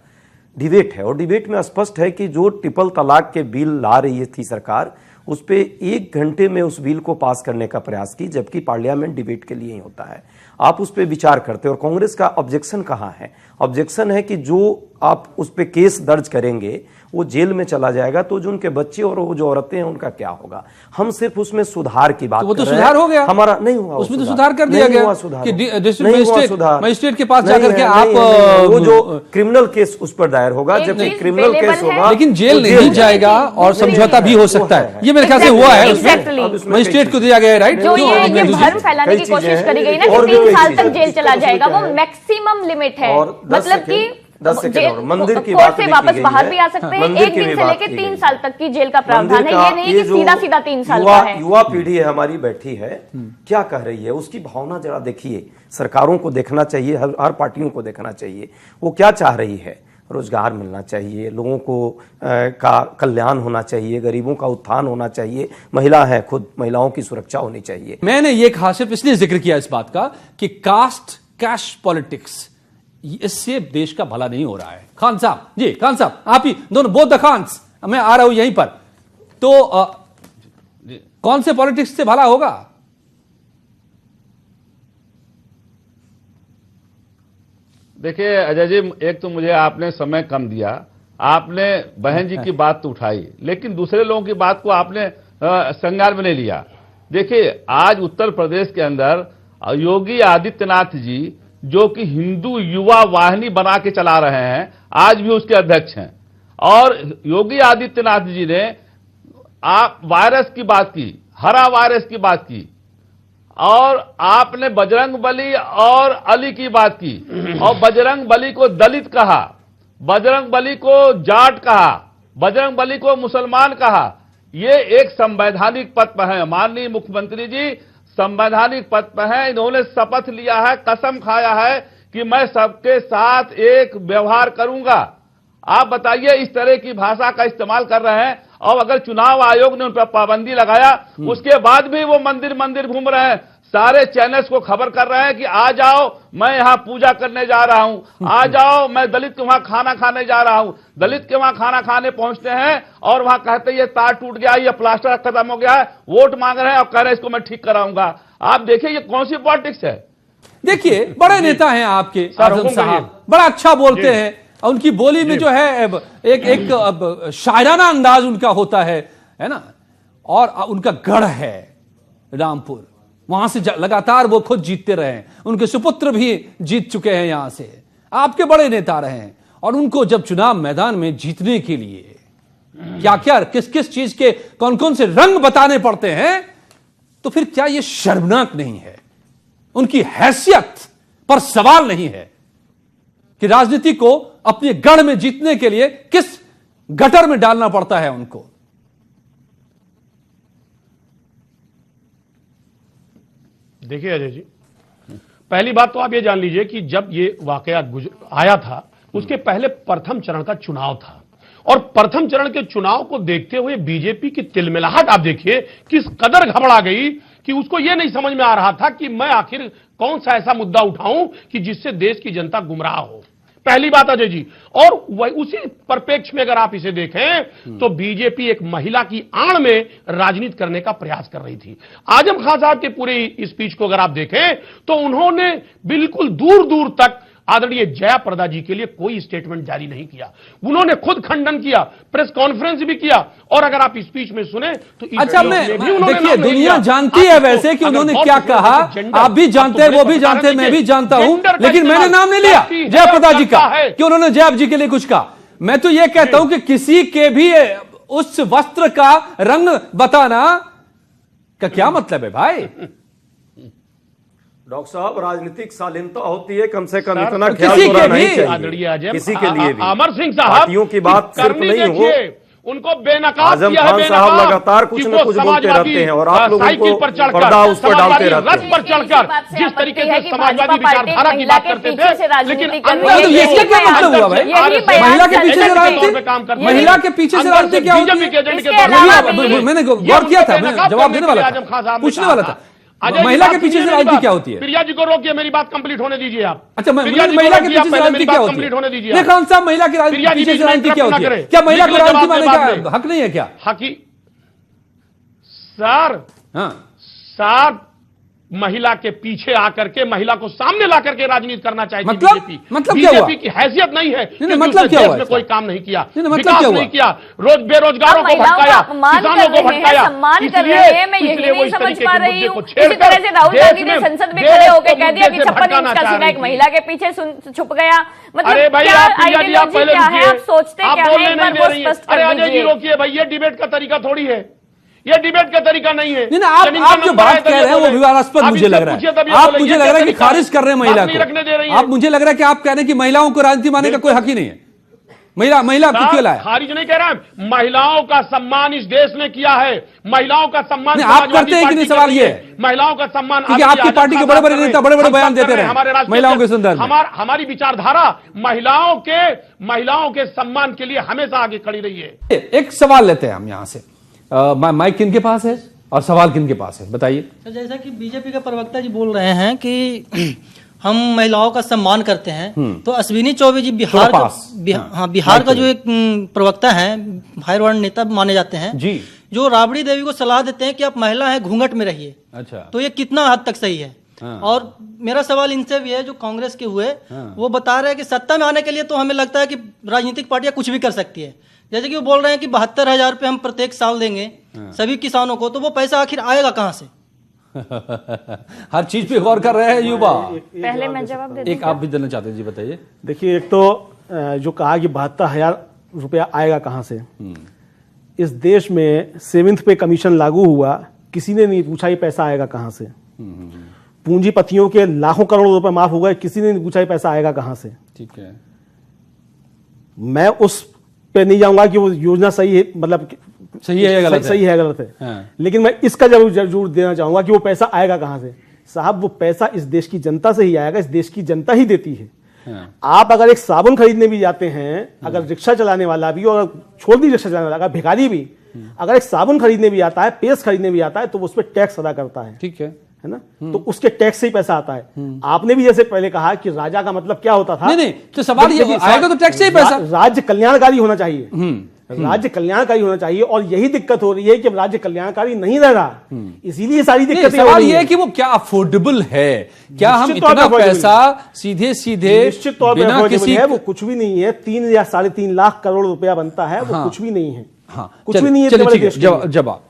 डिबेट है और डिबेट में स्पष्ट है कि जो ट्रिपल तलाक के बिल ला रही थी सरकार, उस पे 1 घंटे में उस बिल को पास करने का प्रयास की, जबकि पार्लियामेंट डिबेट के लिए ही होता है। आप उस पे विचार करते, और कांग्रेस का ऑब्जेक्शन कहाँ है? ऑब्जेक्शन है कि जो आप उस पे केस दर्ज करेंगे वो जेल में चला जाएगा, तो जो उनके बच्चे और वो जो औरतें हैं उनका क्या होगा? हम सिर्फ उसमें सुधार की बात तो वो कर तो रहे हैं। सुधार हो गया, हमारा नहीं हुआ, उसमें तो सुधार कर दिया गया कि डिस्ट्रिक्ट मजिस्ट्रेट के पास जाकर के आप वो जो क्रिमिनल केस उस पर दायर होगा, जबकि क्रिमिनल केस होगा, लेकिन जेल नहीं जाएगा और समझौता भी हो सकता है। ये मेरे ख्याल से हुआ है, मजिस्ट्रेट को दिया गया है, राइट? जो ये भ्रम फैलाने की कोशिश करी गई ना कि 3 साल तक जेल चला जाएगा, वो मैक्सिमम लिमिट है। मतलब कि 10 सेकंड और मंदिर की बात से वापस बाहर भी आ सकते हैं। 1 दिन से लेकर 3 साल तक की जेल का प्रावधान है, ये नहीं कि सीधा 3 साल का है। युवा पीढ़ी है हमारी बैठी है, क्या कह रही है, उसकी भावना जरा देखिए। सरकारों को देखना चाहिए, हर पार्टियों को देखना चाहिए, वो क्या चाह रही है। रोजगार मिलना चाहिए, लोगों को का कल्याण होना चाहिए, गरीबों का उत्थान होना चाहिए, महिला है खुद, महिलाओं की सुरक्षा होनी चाहिए। मैंने ये खास सिर्फ इसलिए जिक्र किया इस बात का कि कास्ट कैश पॉलिटिक्स, इससे देश का भला नहीं हो रहा है। खान साहब जी, खान साहब आप ही दोनों, बोथ द खान्स, मैं आ रहा हूं यहीं पर, तो कौन से पॉलिटिक्स से भला होगा? देखिए अजय जी, एक तो मुझे आपने समय कम दिया, आपने बहन जी की बात तो उठाई, लेकिन दूसरे लोगों की बात को आपने संज्ञान में नहीं लिया। देखिए आज उत्तर प्रदेश के अंदर योगी आदित्यनाथ जी, जो कि हिंदू युवा वाहिनी बना के चला रहे हैं, आज भी उसके अध्यक्ष हैं। और योगी आदित्यनाथ जी ने आप वायरस की बात की, हरा वायरस की बात की, और आपने बजरंग बली और अली की बात की, और बजरंग बली को दलित कहा, बजरंग बली को जाट कहा, बजरंग बली को मुसलमान कहा। ये एक संवैधानिक पद पर है, माननीय मुख्यमंत्री जी संवैधानिक पद पर है। इन्होंने शपथ लिया है, कसम खाया है कि मैं सबके साथ एक व्यवहार करूंगा। आप बताइए, इस तरह की भाषा का इस्तेमाल कर रहे हैं, और अगर चुनाव आयोग ने उन पर पाबंदी लगाया, उसके बाद भी वो मंदिर मंदिर घूम रहे हैं। सारे चैनल्स को खबर कर रहे हैं कि आ जाओ, मैं यहां पूजा करने जा रहा हूं, आ जाओ, मैं दलित के वहां खाना खाने जा रहा हूं। दलित के वहां खाना खाने पहुंचते हैं और वहां कहते हैं ये तार टूट गया, ये प्लास्टर खत्म हो गया है, वोट मांग रहे हैं और कह रहे हैं इसको मैं ठीक कराऊंगा। आप देखिए ये कौन सी पॉलिटिक्स है। देखिए बड़े नेता हैं आपके आजम साहब, बड़ा अच्छा बोलते हैं, उनकी बोली में जो है एक शायराना अंदाज उनका होता है ना। और उनका गढ़ है रामपुर, वहां से लगातार वो खुद जीतते रहे हैं, उनके सुपुत्र भी जीत चुके हैं यहां से, आपके बड़े नेता रहे हैं। और उनको जब चुनाव मैदान में जीतने के लिए क्या क्या किस किस चीज के कौन कौन से रंग बताने पड़ते हैं, तो फिर क्या यह शर्मनाक नहीं है? उनकी हैसियत पर सवाल नहीं है कि राजनीति को अपने गढ़ में जीतने के लिए किस गटर में डालना पड़ता है उनको। देखिए अजय जी, पहली बात तो आप ये जान लीजिए कि जब ये वाकया आया था उसके पहले प्रथम चरण का चुनाव था, और प्रथम चरण के चुनाव को देखते हुए बीजेपी की तिलमिलाहट आप देखिए किस कदर घबरा गई कि उसको यह नहीं समझ में आ रहा था कि मैं आखिर कौन सा ऐसा मुद्दा उठाऊं कि जिससे देश की जनता गुमराह हो। पहली बात अजय जी, और उसी परिप्रेक्ष्य में अगर आप इसे देखें तो बीजेपी एक महिला की आड़ में राजनीति करने का प्रयास कर रही थी। आजम खान साहब के पूरे स्पीच को अगर आप देखें तो उन्होंने बिल्कुल दूर दूर तक आदरणीय जयाप्रदा जी के लिए कोई स्टेटमेंट जारी नहीं किया। उन्होंने खुद खंडन किया, प्रेस कॉन्फ्रेंस भी किया, और अगर आप स्पीच में सुने तो अच्छा, देखिए दुनिया जानती है वैसे कि उन्होंने क्या कहा, आप भी जानते हैं, वो भी जानते हैं, मैं भी जानता हूं, लेकिन मैंने नाम नहीं लिया जयाप्रदा जी का कि उन्होंने जया जी के लिए कुछ कहा। मैं तो ये कहता हूं कि किसी के भी उस वस्त्र का रंग बताना का क्या मतलब है भाई? डॉक्टर साहब, राजनीतिक शालीनता होती है, कम से कम इतना ख्याल तो रखना नहीं चाहिए किसी के लिए भी। अमर सिंह साहब, पार्टियों की बात सिर्फ नहीं हो, उनको बेनकाब आजम खान साहब लगातार कुछ न कुछ बोलते रहते हैं और आप लोगों को पर्दा उस पर डालते रहते हैं। पर चढ़कर जिस तरीके से समाजवादी विचारधारा की बात करते थे, लेकिन इसका क्या मतलब हुआ भाई? महिला के पीछे से राजनीति, महिला के पीछे से राजनीति क्या होती है? मैंने गौर किया था, मैं जवाब देने वाला था, पूछने वाला था, महिला के पीछे से राजनीति क्या होती है? प्रिया जी को रोकिए, मेरी बात कंप्लीट होने दीजिए आप। अच्छा, महिला के पीछे से राजनीति क्या होती है? खान साहब, महिला की पीछे से राजनीति क्या होती है? क्या महिला को राजनीति मानने का हक नहीं है क्या? सर, हाँ सर, महिला के पीछे आकर के महिला को सामने ला करके राजनीति करना चाहिए बीजेपी। बीजेपी की हैसियत नहीं है, मतलब क्या हुआ? कोई काम नहीं किया, विकास नहीं किया, रोज बेरोजगारों को भटकाया, किसानों को भटकाया, इसलिए वो इस तरीके के मुद्दे को छेड़ कर राहुल गांधी ने संसद में खड़े होकर कह दिया कि 56 इंच का सीना एक महिला के पीछे छुप गया। अरे भाई, आप पहले आप सोचते क्या है, एक बार वो स्पष्ट कर दीजिए। अजय जी रोकिए भाई, ये डिबेट का तरीका थोड़ी है, ये डिबेट का तरीका नहीं है। नहीं, आप जो बात कह रहे हैं वो विवादास्पद मुझे लग रहा है। आप मुझे लग रहा है कि खारिज कर रहे हैं महिला को। आप मुझे लग रहा है कि आप कह रहे हैं कि महिलाओं को राजनीति मानने का कोई हक ही नहीं है। महिला को क्यों लाया? खारिज नहीं कह रहा है, महिलाओं का सम्मान इस देश ने किया है, महिलाओं का सम्मान आप करते हैं कि नहीं? सवाल ये है, महिलाओं का सम्मान, क्योंकि आपकी पार्टी के बड़े बड़े नेता बड़े बड़े बयान देते रहे महिलाओं के संदर्भ में। हमारी विचारधारा महिलाओं के सम्मान के लिए हमेशा आगे खड़ी रही है। एक सवाल लेते हैं हम यहां से, माइक किन के पास है और सवाल किन के पास है, बताइए। जैसा कि बीजेपी के प्रवक्ता जी बोल रहे हैं कि हम महिलाओं का सम्मान करते हैं, तो अश्विनी चौबे जी बिहार का जो एक प्रवक्ता है, हाईवर्ण नेता माने जाते हैं जी, जो राबड़ी देवी को सलाह देते हैं कि आप महिला हैं, घूंघट में रहिए। अच्छा, तो ये कितना हद तक सही है? हाँ। और मेरा सवाल इनसे भी है जो कांग्रेस के हुए, हाँ। वो बता रहे हैं कि सत्ता में आने के लिए तो हमें लगता है कि राजनीतिक पार्टियां कुछ भी कर सकती है। जैसे कि वो बोल रहे हैं कि 72,000 रुपये हम प्रत्येक साल देंगे सभी किसानों को, तो वो पैसा आखिर आएगा कहां से? हर चीज पे गौर कर रहे हैं युवा। पहले मैं जवाब दे दूं, एक आप भी देना चाहते हैं जी, बताइए। देखिए, एक तो जो कहा कि 72,000 रुपया आएगा कहां से, इस देश में 7th पे कमीशन लागू हुआ, किसी ने नहीं पूछा ये पैसा आएगा कहां से। पूंजीपतियों के लाखों करोड़ रुपए माफ हो गए, किसी ने नहीं पूछा ये पैसा आएगा कहां से। ठीक है, मैं उस पे नहीं जाऊंगा कि वो योजना सही है, मतलब सही है या गलत है, हाँ। लेकिन मैं इसका जरूर देना चाहूंगा कि वो पैसा आएगा कहां से। साहब, वो पैसा इस देश की जनता से ही आएगा, इस देश की जनता ही देती है। हाँ। आप अगर एक साबुन खरीदने भी जाते हैं, अगर रिक्शा चलाने वाला भी, और छोड़ दी रिक्शा चलाने वाला, अगर भिखारी भी अगर एक साबुन खरीदने भी आता है, पेस्ट खरीदने भी आता है, तो वो उस पर टैक्स अदा करता है। ठीक है, है ना, तो उसके टैक्स से ही पैसा आता है। आपने भी जैसे पहले कहा कि राजा का मतलब क्या होता था, नहीं तो सवाल ये आएगा तो टैक्स से ही पैसा, राज्य कल्याणकारी होना चाहिए, राज्य कल्याणकारी होना चाहिए, और यही दिक्कत हो रही है कि राज्य कल्याणकारी नहीं रह रहा, इसीलिए सारी दिक्कतें सवाल ये है कि वो क्या अफोर्डेबल है, क्या हम इतना पैसा सीधे निश्चित तौर पर किसी है, वो कुछ भी नहीं है। 3 या 3.5 लाख करोड़ रुपया बनता है, वो कुछ भी नहीं है, कुछ भी नहीं है। जवाब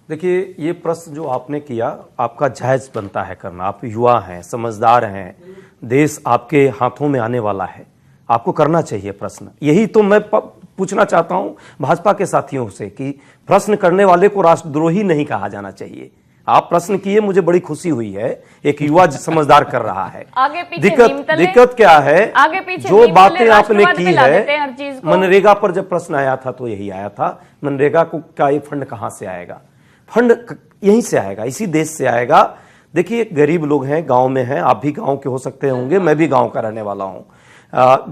देखिए, ये प्रश्न जो आपने किया आपका जायज बनता है करना। आप युवा हैं, समझदार हैं, देश आपके हाथों में आने वाला है, आपको करना चाहिए प्रश्न। यही तो मैं पूछना चाहता हूं भाजपा के साथियों से कि प्रश्न करने वाले को राष्ट्रद्रोही नहीं कहा जाना चाहिए। आप प्रश्न किए, मुझे बड़ी खुशी हुई है, एक युवा समझदार कर रहा है। दिक्कत क्या है, जो बातें आपने की है, मनरेगा पर जब प्रश्न आया था तो यही आया था, मनरेगा को का ये फंड कहां से आएगा? फंड यहीं से आएगा, इसी देश से आएगा। देखिए, गरीब लोग हैं, गांव में हैं, आप भी गांव के हो सकते होंगे, मैं भी गांव का रहने वाला हूं।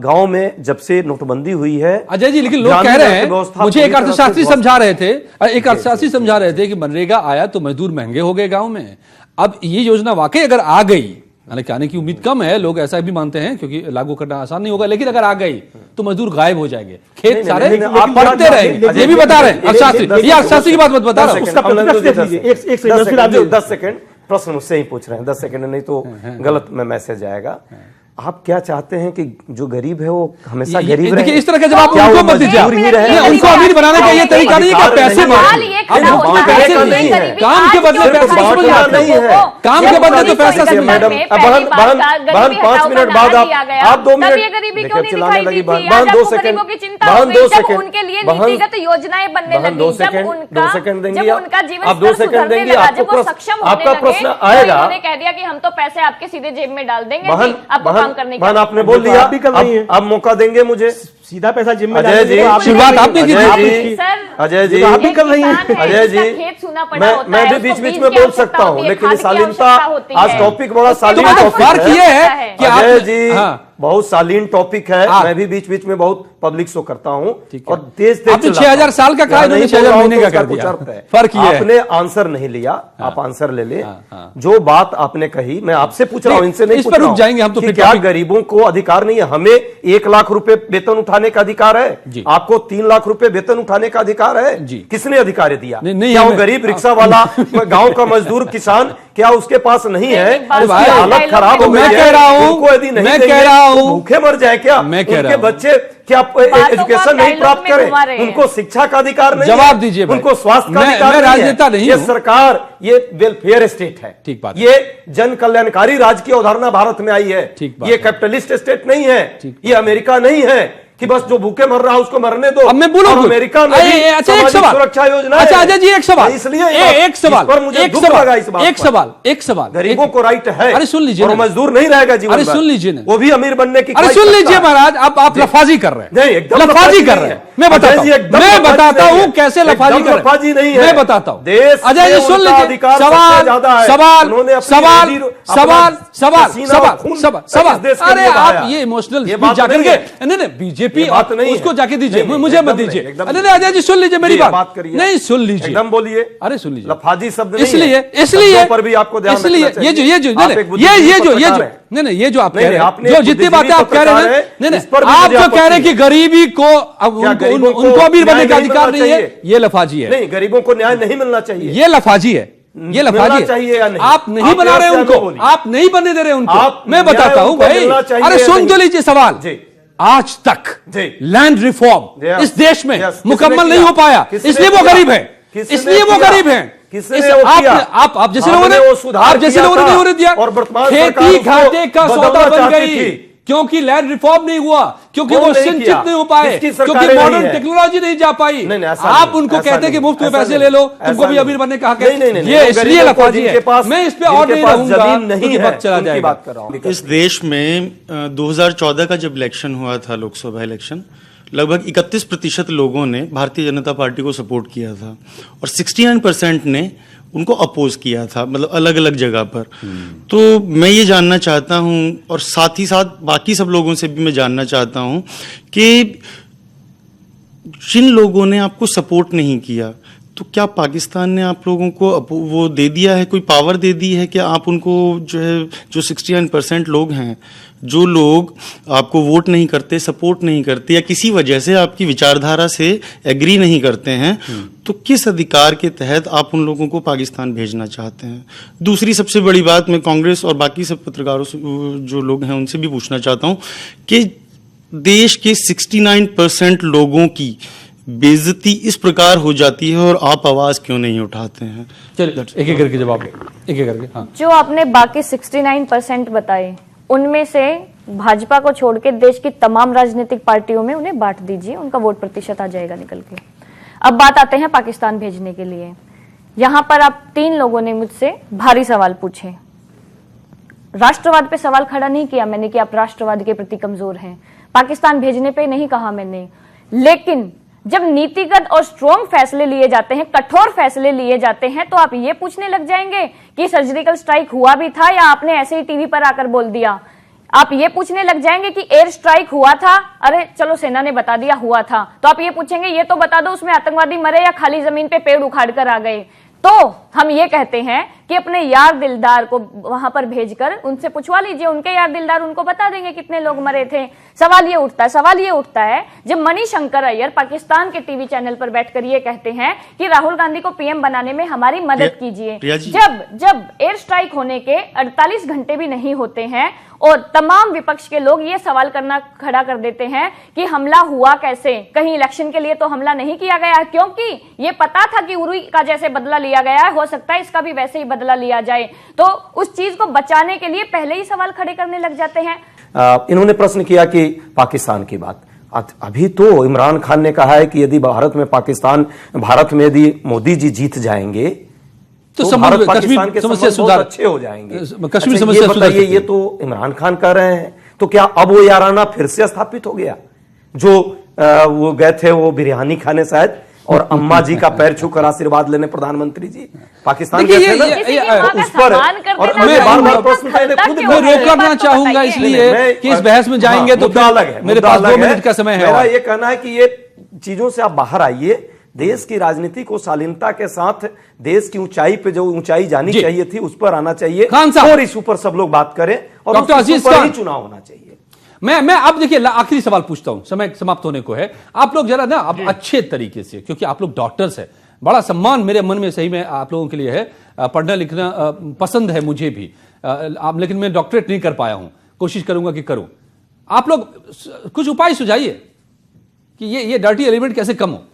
गांव में जब से नोटबंदी हुई है, अजय जी, लेकिन लोग कह रहे हैं, मुझे एक अर्थशास्त्री समझा रहे थे कि मनरेगा आया तो मजदूर महंगे हो गए गांव में। अब ये योजना वाकई अगर आ गई, हालांकि आने की उम्मीद कम है, लोग ऐसा भी मानते हैं क्योंकि लागू करना आसान नहीं होगा, लेकिन अगर आ गई तो मजदूर गायब हो जाएंगे, खेत सारे पड़ते रहेंगे, ये भी बता रहे हैं अर्थशास्त्री। ये अर्थशास्त्री की बात मत बता रहा हूं। 10 सेकंड प्रश्न मुझसे ही पूछ रहे हैं, 10 सेकंड नहीं तो गलत में मैसेज आएगा। आप क्या चाहते हैं कि जो गरीब है वो हमेशा गरीब रहे? देखिए, इस तरह का जवाब उनको मत दीजिए, उनको अमीर बनाने का ये तरीका नहीं है कि पैसे काम के बदले काम के बदले तो पैसा से। मैडम, बहन 5 मिनट बाद आप 2 मिनट चलाने लगी, बहन 2 सेकंड, बहन 2 सेकंड, उनके लिए नीतिगत योजनाएं बनने लगी, 2 सेकंड देंगे उनका जीवन आप 2 सेकंड देंगे, आपका प्रश्न आएगा। उन्होंने कह दिया कि हम तो पैसे आपके सीधे जेब में डाल देंगे, आपको बहन आपने बोल दिया, अब मौका देंगे मुझे, सीधा पैसा जिम्मे। अजय जी, शुरुआत आपने की। अजय जी, आप भी कर रही हैं। अजय जी, मैं भी बीच बीच में बोल सकता हूं, लेकिन शालीनता, आज टॉपिक बड़ा शालीन टॉपिक फर्क ये है कि अजय जी बहुत शालीन टॉपिक है, मैं भी बीच बीच में बहुत पब्लिक शो करता हूं और तेज 6000 साल का कहा, 6000 महीने का कर दिया। फर्क ये आपने आंसर नहीं लिया, आप आंसर ले ले। जो बात आपने कही, मैं आपसे पूछ रहा हूं, इनसे नहीं पूछ रहा हूं, जाएंगे हम तो क्या गरीबों को अधिकार नहीं है? हमें 1 लाख रुपए वेतन उठाने का अधिकार है, आपको 3 लाख रुपए वेतन उठाने का अधिकार है। किसने अधिकार दिया? क्या वो गरीब रिक्शा वाला, गांव का मजदूर, किसान, क्या उसके पास नहीं है? उसकी हालत खराब हो गई है, मैं कह रहा हूं भूखे मर जाए क्या? मैं कह रहा हूं, उनके बच्चे क्या एजुकेशन नहीं प्राप्त करें? उनको शिक्षा का अधिकार नहीं? जवाब दीजिए, उनको स्वास्थ्य का अधिकार नहीं? राजनेता नहीं, ये सरकार, ये वेलफेयर स्टेट है, ठीक बात, ये जन कल्याणकारी राज्य की अवधारणा भारत में आई है, ये कैपिटलिस्ट स्टेट नहीं है, ये अमेरिका नहीं है कि बस जो भूखे मर रहा है उसको मरने दो। अब मैं बोलूं अमेरिका में अच्छा, एक सवाल, सुरक्षा योजना, अच्छा अजय जी, एक सवाल, इसलिए एक सवाल पर मुझे दुख लगा इस बात पर। एक सवाल, गरीबों को राइट है, अरे सुन लीजिए, और मजदूर नहीं रहेगा जीवन। अरे सुन लीजिए, वो भी अमीर बनने की, अरे सुन लीजिए महाराज, आप लफाजी कर रहे हैं, नहीं एकदम लफाजी कर रहे हैं। मैं बताता हूं कैसे लफाजी कर रहे हैं, मैं बताता हूं। अजय जी सुन लीजिए, सवाल, अरे आप ये इमोशनल स्पीच जाकर के, नहीं बीजेपी उसको जाके दीजिए, मुझे मत दीजिए। नहीं अजय जी सुन लीजिए मेरी बात, नहीं सुन लीजिए, एकदम बोलिए। अरे सुन लीजिए, लफाजी शब्द इसलिए पर भी आपको ध्यान इसलिए रखना चाहिए। ये जो आप कह रहे हैं, जो जितनी बातें आप कह रहे हैं, नहीं आप जो कह रहे हैं कि गरीबी को उनको अमीर बनने का अधिकार नहीं है, ये लफाजी है। नहीं, गरीबों को न्याय नहीं मिलना चाहिए, ये लफाजी है, ये लफाजी चाहिए या नहीं? आप नहीं बना रहे उनको, आप नहीं बनने दे रहे उनको, मैं बताता हूं भाई। अरे सुन तो लीजिए सवाल, आज तक लैंड रिफॉर्म इस देश में मुकम्मल नहीं हो पाया, इसलिए वो गरीब है, इसलिए वो गरीब है। आप जैसे लोगों ने नहीं होने दिया, खेती घाटे का सौदा बन गई क्योंकि लैंड रिफॉर्म नहीं हुआ, क्योंकि वो सिंचित नहीं हो पाए, क्योंकि मॉडर्न टेक्नोलॉजी नहीं जा पाई। आप उनको कहते हैं कि मुफ्त में पैसे ले लो, तुमको भी अमीर बनने का हक है, ये इसलिए लफाजी है। मैं इस पे और नहीं रहूंगा, नहीं वक्त चला जाएगा। इस देश में 2014 का जब इलेक्शन हुआ था, लोकसभा इलेक्शन, लगभग 31% लोगों ने भारतीय जनता पार्टी को सपोर्ट किया था और 69% ने उनको अपोज किया था, मतलब अलग अलग जगह पर। तो मैं ये जानना चाहता हूं और साथ ही साथ बाकी सब लोगों से भी मैं जानना चाहता हूं कि जिन लोगों ने आपको सपोर्ट नहीं किया, तो क्या पाकिस्तान ने आप लोगों को वो दे दिया है, कोई पावर दे दी है कि आप उनको जो है, जो 69% लोग हैं, जो लोग आपको वोट नहीं करते, सपोर्ट नहीं करते या किसी वजह से आपकी विचारधारा से एग्री नहीं करते हैं, तो किस अधिकार के तहत आप उन लोगों को पाकिस्तान भेजना चाहते हैं? दूसरी सबसे बड़ी बात मैं कांग्रेस और बाकी सब पत्रकारों से जो लोग हैं उनसे भी पूछना चाहता हूं कि देश के 69% लोगों की बेइज्जती इस प्रकार हो जाती है और आप आवाज क्यों नहीं उठाते हैं? चलिए एक एक करके जवाब, एक एक करके। हाँ, जो आपने बाकी 69% बताए, उनमें से भाजपा को छोड़ के देश की तमाम राजनीतिक पार्टियों में उन्हें बांट दीजिए, उनका वोट प्रतिशत आ जाएगा निकल के। अब बात आते हैं पाकिस्तान भेजने के लिए। यहां पर आप 3 लोगों ने मुझसे भारी सवाल पूछे। राष्ट्रवाद पे सवाल खड़ा नहीं किया मैंने कि आप राष्ट्रवाद के प्रति कमजोर हैं, पाकिस्तान भेजने पे नहीं कहा मैंने, लेकिन जब नीतिगत और स्ट्रॉन्ग फैसले लिए जाते हैं, कठोर फैसले लिए जाते हैं, तो आप ये पूछने लग जाएंगे कि सर्जिकल स्ट्राइक हुआ भी था या आपने ऐसे ही टीवी पर आकर बोल दिया। आप ये पूछने लग जाएंगे कि एयर स्ट्राइक हुआ था, अरे चलो सेना ने बता दिया हुआ था, तो आप ये पूछेंगे ये तो बता दो उसमें आतंकवादी मरे या खाली जमीन पे पेड़ उखाड़ कर आ गए। तो हम ये कहते हैं कि अपने यार दिलदार को वहां पर भेजकर उनसे पूछवा लीजिए, उनके यार दिलदार उनको बता देंगे कितने लोग मरे थे। सवाल ये उठता है जब मणिशंकर अय्यर पाकिस्तान के टीवी चैनल पर बैठकर ये कहते हैं कि राहुल गांधी को पीएम बनाने में हमारी मदद कीजिए, जब एयर स्ट्राइक होने के 48 घंटे भी नहीं होते हैं और तमाम विपक्ष के लोग ये सवाल करना खड़ा कर देते हैं कि हमला हुआ कैसे, कहीं इलेक्शन के लिए तो हमला नहीं किया गया, क्योंकि ये पता था कि उरी का जैसे बदला लिया गया है, हो सकता है इसका भी वैसे ही बदला लिया जाए, तो उस चीज को बचाने के लिए पहले ही सवाल खड़े करने लग जाते हैं। इन्होंने प्रश्न किया कि पाकिस्तान की बात, अभी तो इमरान खान ने कहा है कि यदि भारत में यदि मोदी जी जीत जाएंगे तो भारत पाकिस्तान के संबंध बहुत अच्छे हो जाएंगे। कश्मीर अच्छा, समस्या ये बताइए, ये तो इमरान खान कह रहे हैं, तो क्या अब वो याराना फिर से स्थापित हो गया? जो वो गए थे वो बिरयानी खाने शायद और अम्मा जी का पैर छूकर आशीर्वाद लेने प्रधानमंत्री जी पाकिस्तान गए थे ना, उस पर और मैं बार-बार प्रश्न खुद मैं रोकना चाहूंगा इसलिए कि इस बहस में जाएंगे तो अलग है, मेरे पास 2 मिनट का समय है। मेरा ये कहना है कि ये चीजों से आप बाहर आइए, देश की राजनीति को शालीनता के साथ देश की ऊंचाई पे जो ऊंचाई जानी चाहिए थी उस पर आना चाहिए और इस ऊपर सब लोग बात करें और डॉक्टर अजीज खान, ही चुनाव होना चाहिए। मैं अब देखिए आखिरी सवाल पूछता हूं, समय समाप्त होने को है। आप लोग जरा ना अब अच्छे तरीके से, क्योंकि आप लोग डॉक्टर्स हैं, बड़ा सम्मान मेरे मन में सही में आप लोगों के लिए है, पढ़ना लिखना पसंद है मुझे भी, लेकिन मैं डॉक्टरेट नहीं कर पाया हूं, कोशिश करूंगा कि करूं। आप लोग कुछ उपाय सुझाइए कि ये डर्टी एलिमेंट कैसे कम हो।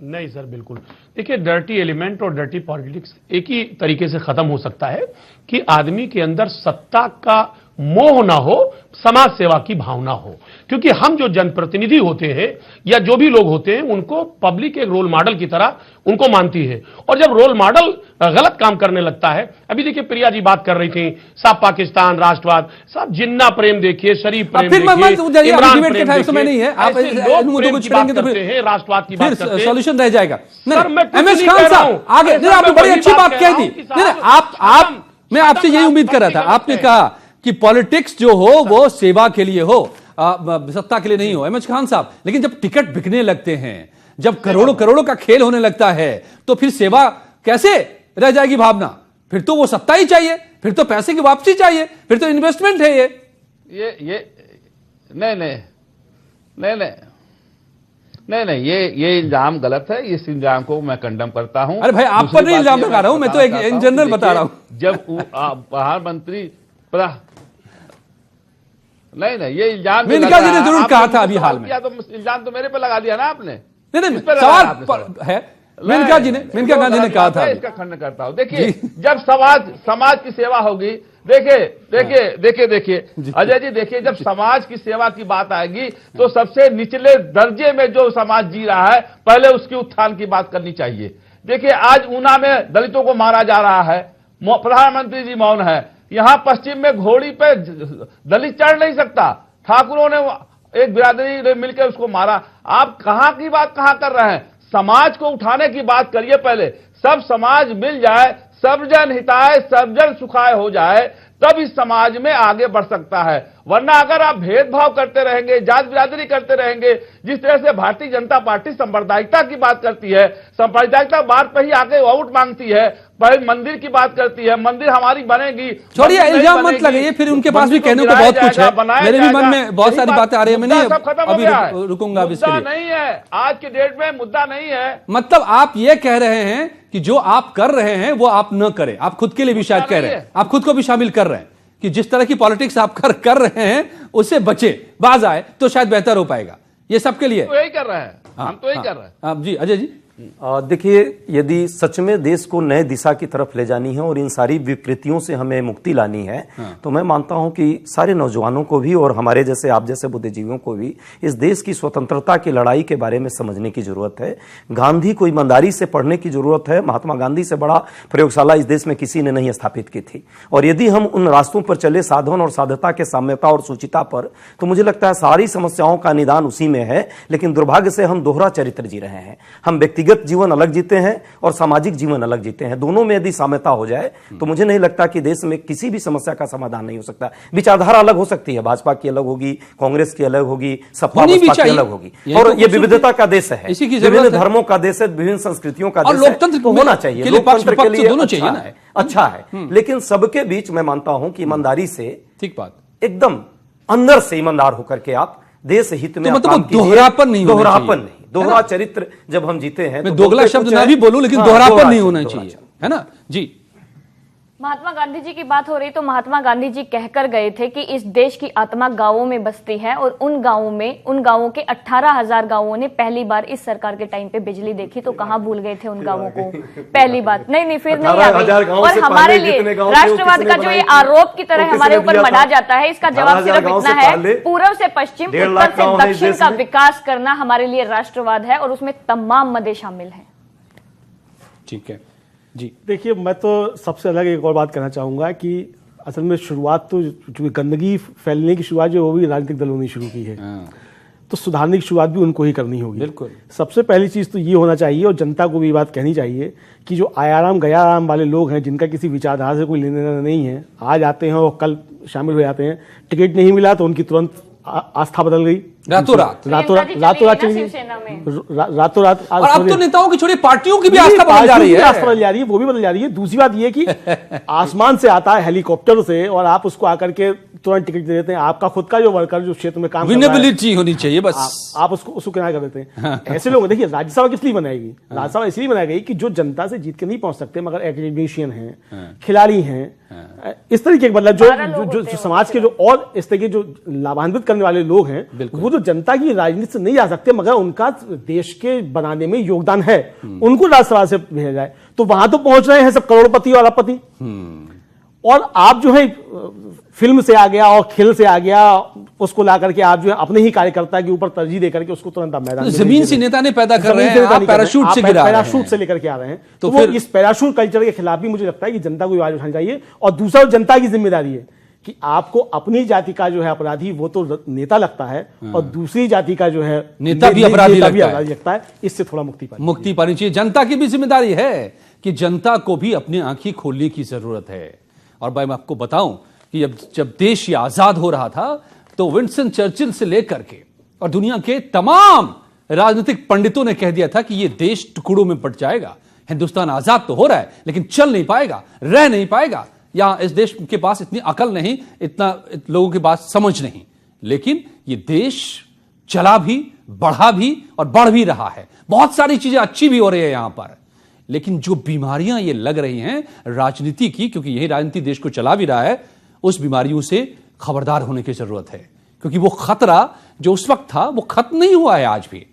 नहीं सर, बिल्कुल देखिए, डर्टी एलिमेंट और डर्टी पॉलिटिक्स एक ही तरीके से खत्म हो सकता है कि आदमी के अंदर सत्ता का मोह ना हो, समाज सेवा की भावना हो। क्योंकि हम जो जनप्रतिनिधि होते हैं या जो भी लोग होते हैं उनको पब्लिक एक रोल मॉडल की तरह उनको मानती है, और जब रोल मॉडल गलत काम करने लगता है, अभी देखिए प्रिया जी बात कर रही थी, साहब पाकिस्तान राष्ट्रवाद, साहब जिन्ना प्रेम देखिए, शरीफ प्रेम देखिए, इमरान प्रेम देखिए, समय नहीं है, आप लोग को छेड़ेंगे तो फिर राष्ट्रवाद की बात करते हैं, सॉल्यूशन रह जाएगा। एमएस खान साहब आगे, आपने बड़ी अच्छी बात कह दी, मैं आपसे यही उम्मीद कर रहा था। आपने कहा कि पॉलिटिक्स जो हो वो सेवा के लिए हो, सत्ता के लिए नहीं हो, एमएच खान साहब, लेकिन जब टिकट बिकने लगते हैं, जब करोड़ों करोड़ों का खेल होने लगता है, तो फिर सेवा कैसे रह जाएगी भावना? फिर तो वो सत्ता ही चाहिए, फिर तो पैसे की वापसी चाहिए, फिर तो इन्वेस्टमेंट है। नहीं, ये इल्जाम गलत है, इस इल्जाम को मैं कंडम करता हूं। अरे भाई, आप पर नहीं इल्जाम लगा रहा हूं, मैं तो एक इन जनरल बता रहा हूं। जब प्रधानमंत्री नहीं, ये इल्जाम मेनका जी ने जरूर कहा था अभी हाल में, तो इल्जाम तो मेरे पे लगा दिया ना आपने। नहीं, सवाल है मेनका गांधी ने कहा था, इसका खंडन करता हूं। देखिए, जब समाज की सेवा होगी, देखिए अजय जी, देखिए, जब समाज की सेवा की बात आएगी तो सबसे निचले दर्जे में जो समाज जी रहा है, पहले उसकी उत्थान की बात करनी चाहिए। देखिए, आज ऊना में दलितों को मारा जा रहा है, प्रधानमंत्री जी मौन है। यहां पश्चिम में घोड़ी पे दलित चढ़ नहीं सकता, ठाकुरों ने एक बिरादरी ने मिलकर उसको मारा। आप कहां की बात कहां कर रहे हैं? समाज को उठाने की बात करिए पहले। सब समाज मिल जाए, सब जन हिताय सब जन सुखाय हो जाए, तब इस समाज में आगे बढ़ सकता है। वरना अगर आप भेदभाव करते रहेंगे, जात बिरादरी करते रहेंगे, जिस तरह से भारतीय जनता पार्टी सांप्रदायिकता की बात करती है, सांप्रदायिकता बात पर ही आगे वोट मांगती है, पहले मंदिर की बात करती है, मंदिर हमारी बनेगी, छोड़िए इल्जाम मत लगाइए, फिर उनके पास भी कहने को बहुत कुछ है। मेरे भी मन में बहुत सारी बातें आ रही है, मैं नहीं रुकूंगा अब इसके लिए। नहीं है, आज की डेट में मुद्दा नहीं है। मतलब आप ये कह रहे हैं कि जो आप कर रहे हैं वो आप न करें, आप खुद के लिए भी शायद कह रहे हैं, आप खुद को भी शामिल कर रहे हैं कि जिस तरह की पॉलिटिक्स आप कर रहे हैं उससे बचे, बाज आए तो शायद बेहतर हो पाएगा। ये सबके लिए तो यही कर रहे हैं, हम तो यही कर रहे हैं। आप जी अजय जी देखिए, यदि सच में देश को नए दिशा की तरफ ले जानी है और इन सारी विकृतियों से हमें मुक्ति लानी है, तो मैं मानता हूं कि सारे नौजवानों को भी और हमारे जैसे आप जैसे बुद्धिजीवियों को भी इस देश की स्वतंत्रता की लड़ाई के बारे में समझने की जरूरत है। गांधी को ईमानदारी से पढ़ने की जरूरत है। महात्मा गांधी से बड़ा प्रयोगशाला इस देश में किसी ने नहीं स्थापित की थी। और यदि हम उन रास्तों पर चले, साधन और साध्यता के साम्यता और सूचिता पर, तो मुझे लगता है सारी समस्याओं का निदान उसी में है। लेकिन दुर्भाग्य से हम दोहरा चरित्र जी रहे हैं। हम व्यक्तिगत जीवन अलग जीते हैं और सामाजिक जीवन अलग जीते हैं। दोनों में यदि साम्यता हो जाए तो मुझे नहीं लगता कि देश में किसी भी समस्या का समाधान नहीं हो सकता। विचारधारा अलग हो सकती है, भाजपा की अलग होगी, कांग्रेस की अलग होगी, सपा बसपा की अलग होगी, और ये विविधता का देश है, विभिन्न धर्मों का देश है, विभिन्न संस्कृतियों का देश है, तो होना चाहिए। लोकतंत्र के लिए अच्छा है, लेकिन सबके बीच मैं मानता हूं कि ईमानदारी से, ठीक बात, एकदम अंदर से ईमानदार होकर के आप देश हित में मतलब दोहरापन नहीं, दोहरा चरित्र जब हम जीते हैं, मैं दोगला शब्द ना भी बोलूं, लेकिन दोहरापन नहीं होना चाहिए, है ना जी। महात्मा गांधी जी की बात हो रही, तो महात्मा गांधी जी कहकर गए थे कि इस देश की आत्मा गांवों में बसती है, और उन गांवों के 18,000 गांवों ने पहली बार इस सरकार के टाइम पे बिजली देखी, तो कहां भूल गए थे उन गांवों को? पहली बात नहीं फिर नहीं आ गई। और हमारे लिए राष्ट्रवाद का जो ये आरोप की तरह हमारे ऊपर मढ़ा जाता है, इसका जवाब सिर्फ इतना है, पूर्व से पश्चिम, उत्तर से दक्षिण का विकास करना हमारे लिए राष्ट्रवाद है, और उसमें तमाम मदे शामिल है। ठीक है जी। देखिए, मैं तो सबसे अलग एक और बात कहना चाहूंगा कि असल में शुरुआत तो जो गंदगी फैलने की शुरुआत जो वो भी राजनीतिक दलों ने शुरू की है, तो सुधारने की शुरुआत भी उनको ही करनी होगी। बिल्कुल। सबसे पहली चीज तो ये होना चाहिए, और जनता को भी ये बात कहनी चाहिए कि जो आयाराम गयाराम वाले लोग हैं, जिनका किसी विचारधारा से कोई लेना देना नहीं है, आज आते हैं और कल शामिल हो जाते हैं। टिकट नहीं मिला तो उनकी तुरंत आस्था बदल गई, रातों रात चली रातों रात। और अब तो नेताओं की छोड़ी पार्टियों की भी आस्था बदल जा रही है, आस्था बदल जा रही है, वो भी बदल जा रही है। दूसरी बात ये कि आसमान से आता है हेलीकॉप्टर से, और आप उसको आकर के तुरंत टिकट दे देते हैं। आपका खुद का जो वर्कर जो क्षेत्र में काम कर रहा है, विनेबिलिटी होनी चाहिए बस, आप उसको किनारा कर देते हैं। ऐसे लोग, देखिए, राज्यसभा किस लिए बनाएगी? राज्यसभा इसलिए बनाई गई कि जो जनता से जीत के नहीं पहुंच सकते, मगर एकेडमिशियन हैं, खिलाड़ी हैं, इस तरीके के, मतलब जो समाज के जो और इस तरह के जो लाभान्वित करने वाले लोग हैं, वो जो जनता की राजनीति से नहीं जा सकते, मगर उनका देश के बनाने में योगदान है, उनको राज्यसभा से भेजा जाए। तो वहां तो पहुंच रहे हैं सब करोड़पति और अरबपति, और आप जो है फिल्म से आ गया और खेल से आ गया, उसको ला करके आप जो है अपने ही कार्यकर्ता के ऊपर तरजीह देकर के उसको तुरंत मैदान जमीन से नेता ने पैदा कर रहे हैं, आप पैराशूट से गिरा रहे हैं, पैराशूट से लेकर के आ रहे हैं। तो फिर इस पैराशूट कल्चर के खिलाफ भी मुझे लगता है कि जनता को आवाज उठानी चाहिए। और दूसरा, जनता की जिम्मेदारी है कि आपको अपनी जाति का जो है अपराधी वो तो नेता लगता है, और दूसरी जाति का जो है नेता भी अपराधी लगता है। इससे थोड़ा मुक्ति पानी चाहिए। जनता की भी जिम्मेदारी है कि जनता को भी अपनी आंखें खोलने की जरूरत है। और भाई मैं आपको बताऊं कि जब देश ये आजाद हो रहा था, तो विंस्टन चर्चिल से लेकर के और दुनिया के तमाम राजनीतिक पंडितों ने कह दिया था कि ये देश टुकड़ों में बट जाएगा। हिंदुस्तान आजाद तो हो रहा है, लेकिन चल नहीं पाएगा, रह नहीं पाएगा। या इस देश के पास इतनी अकल नहीं, इतना लोगों के पास समझ नहीं। लेकिन ये देश चला भी, बढ़ा भी और बढ़ भी रहा है। बहुत सारी चीजें अच्छी भी हो रही है यहां पर, लेकिन जो बीमारियां ये लग रही हैं राजनीति की, क्योंकि यही राजनीति देश को चला भी रहा है, उस बीमारियों से खबरदार होने की जरूरत है। क्योंकि वो खतरा जो उस वक्त था वो खत्म नहीं हुआ है आज भी।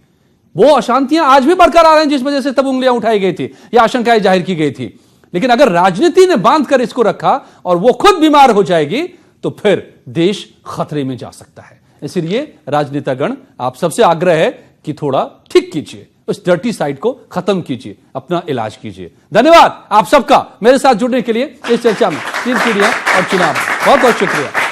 वो अशांतियां आज भी बरकरार हैं, जिस वजह से तब उंगलियां उठाई गई थी या आशंकाएं जाहिर की गई थी। लेकिन अगर राजनीति ने बांध कर इसको रखा और वो खुद बीमार हो जाएगी, तो फिर देश खतरे में जा सकता है। इसलिए राजनेतागण, आप सबसे आग्रह है कि थोड़ा ठीक कीजिए, उस डर्टी साइड को खत्म कीजिए, अपना इलाज कीजिए। धन्यवाद आप सबका मेरे साथ जुड़ने के लिए इस चर्चा में, 3 पीढ़ियां और चुनाव। बहुत बहुत शुक्रिया।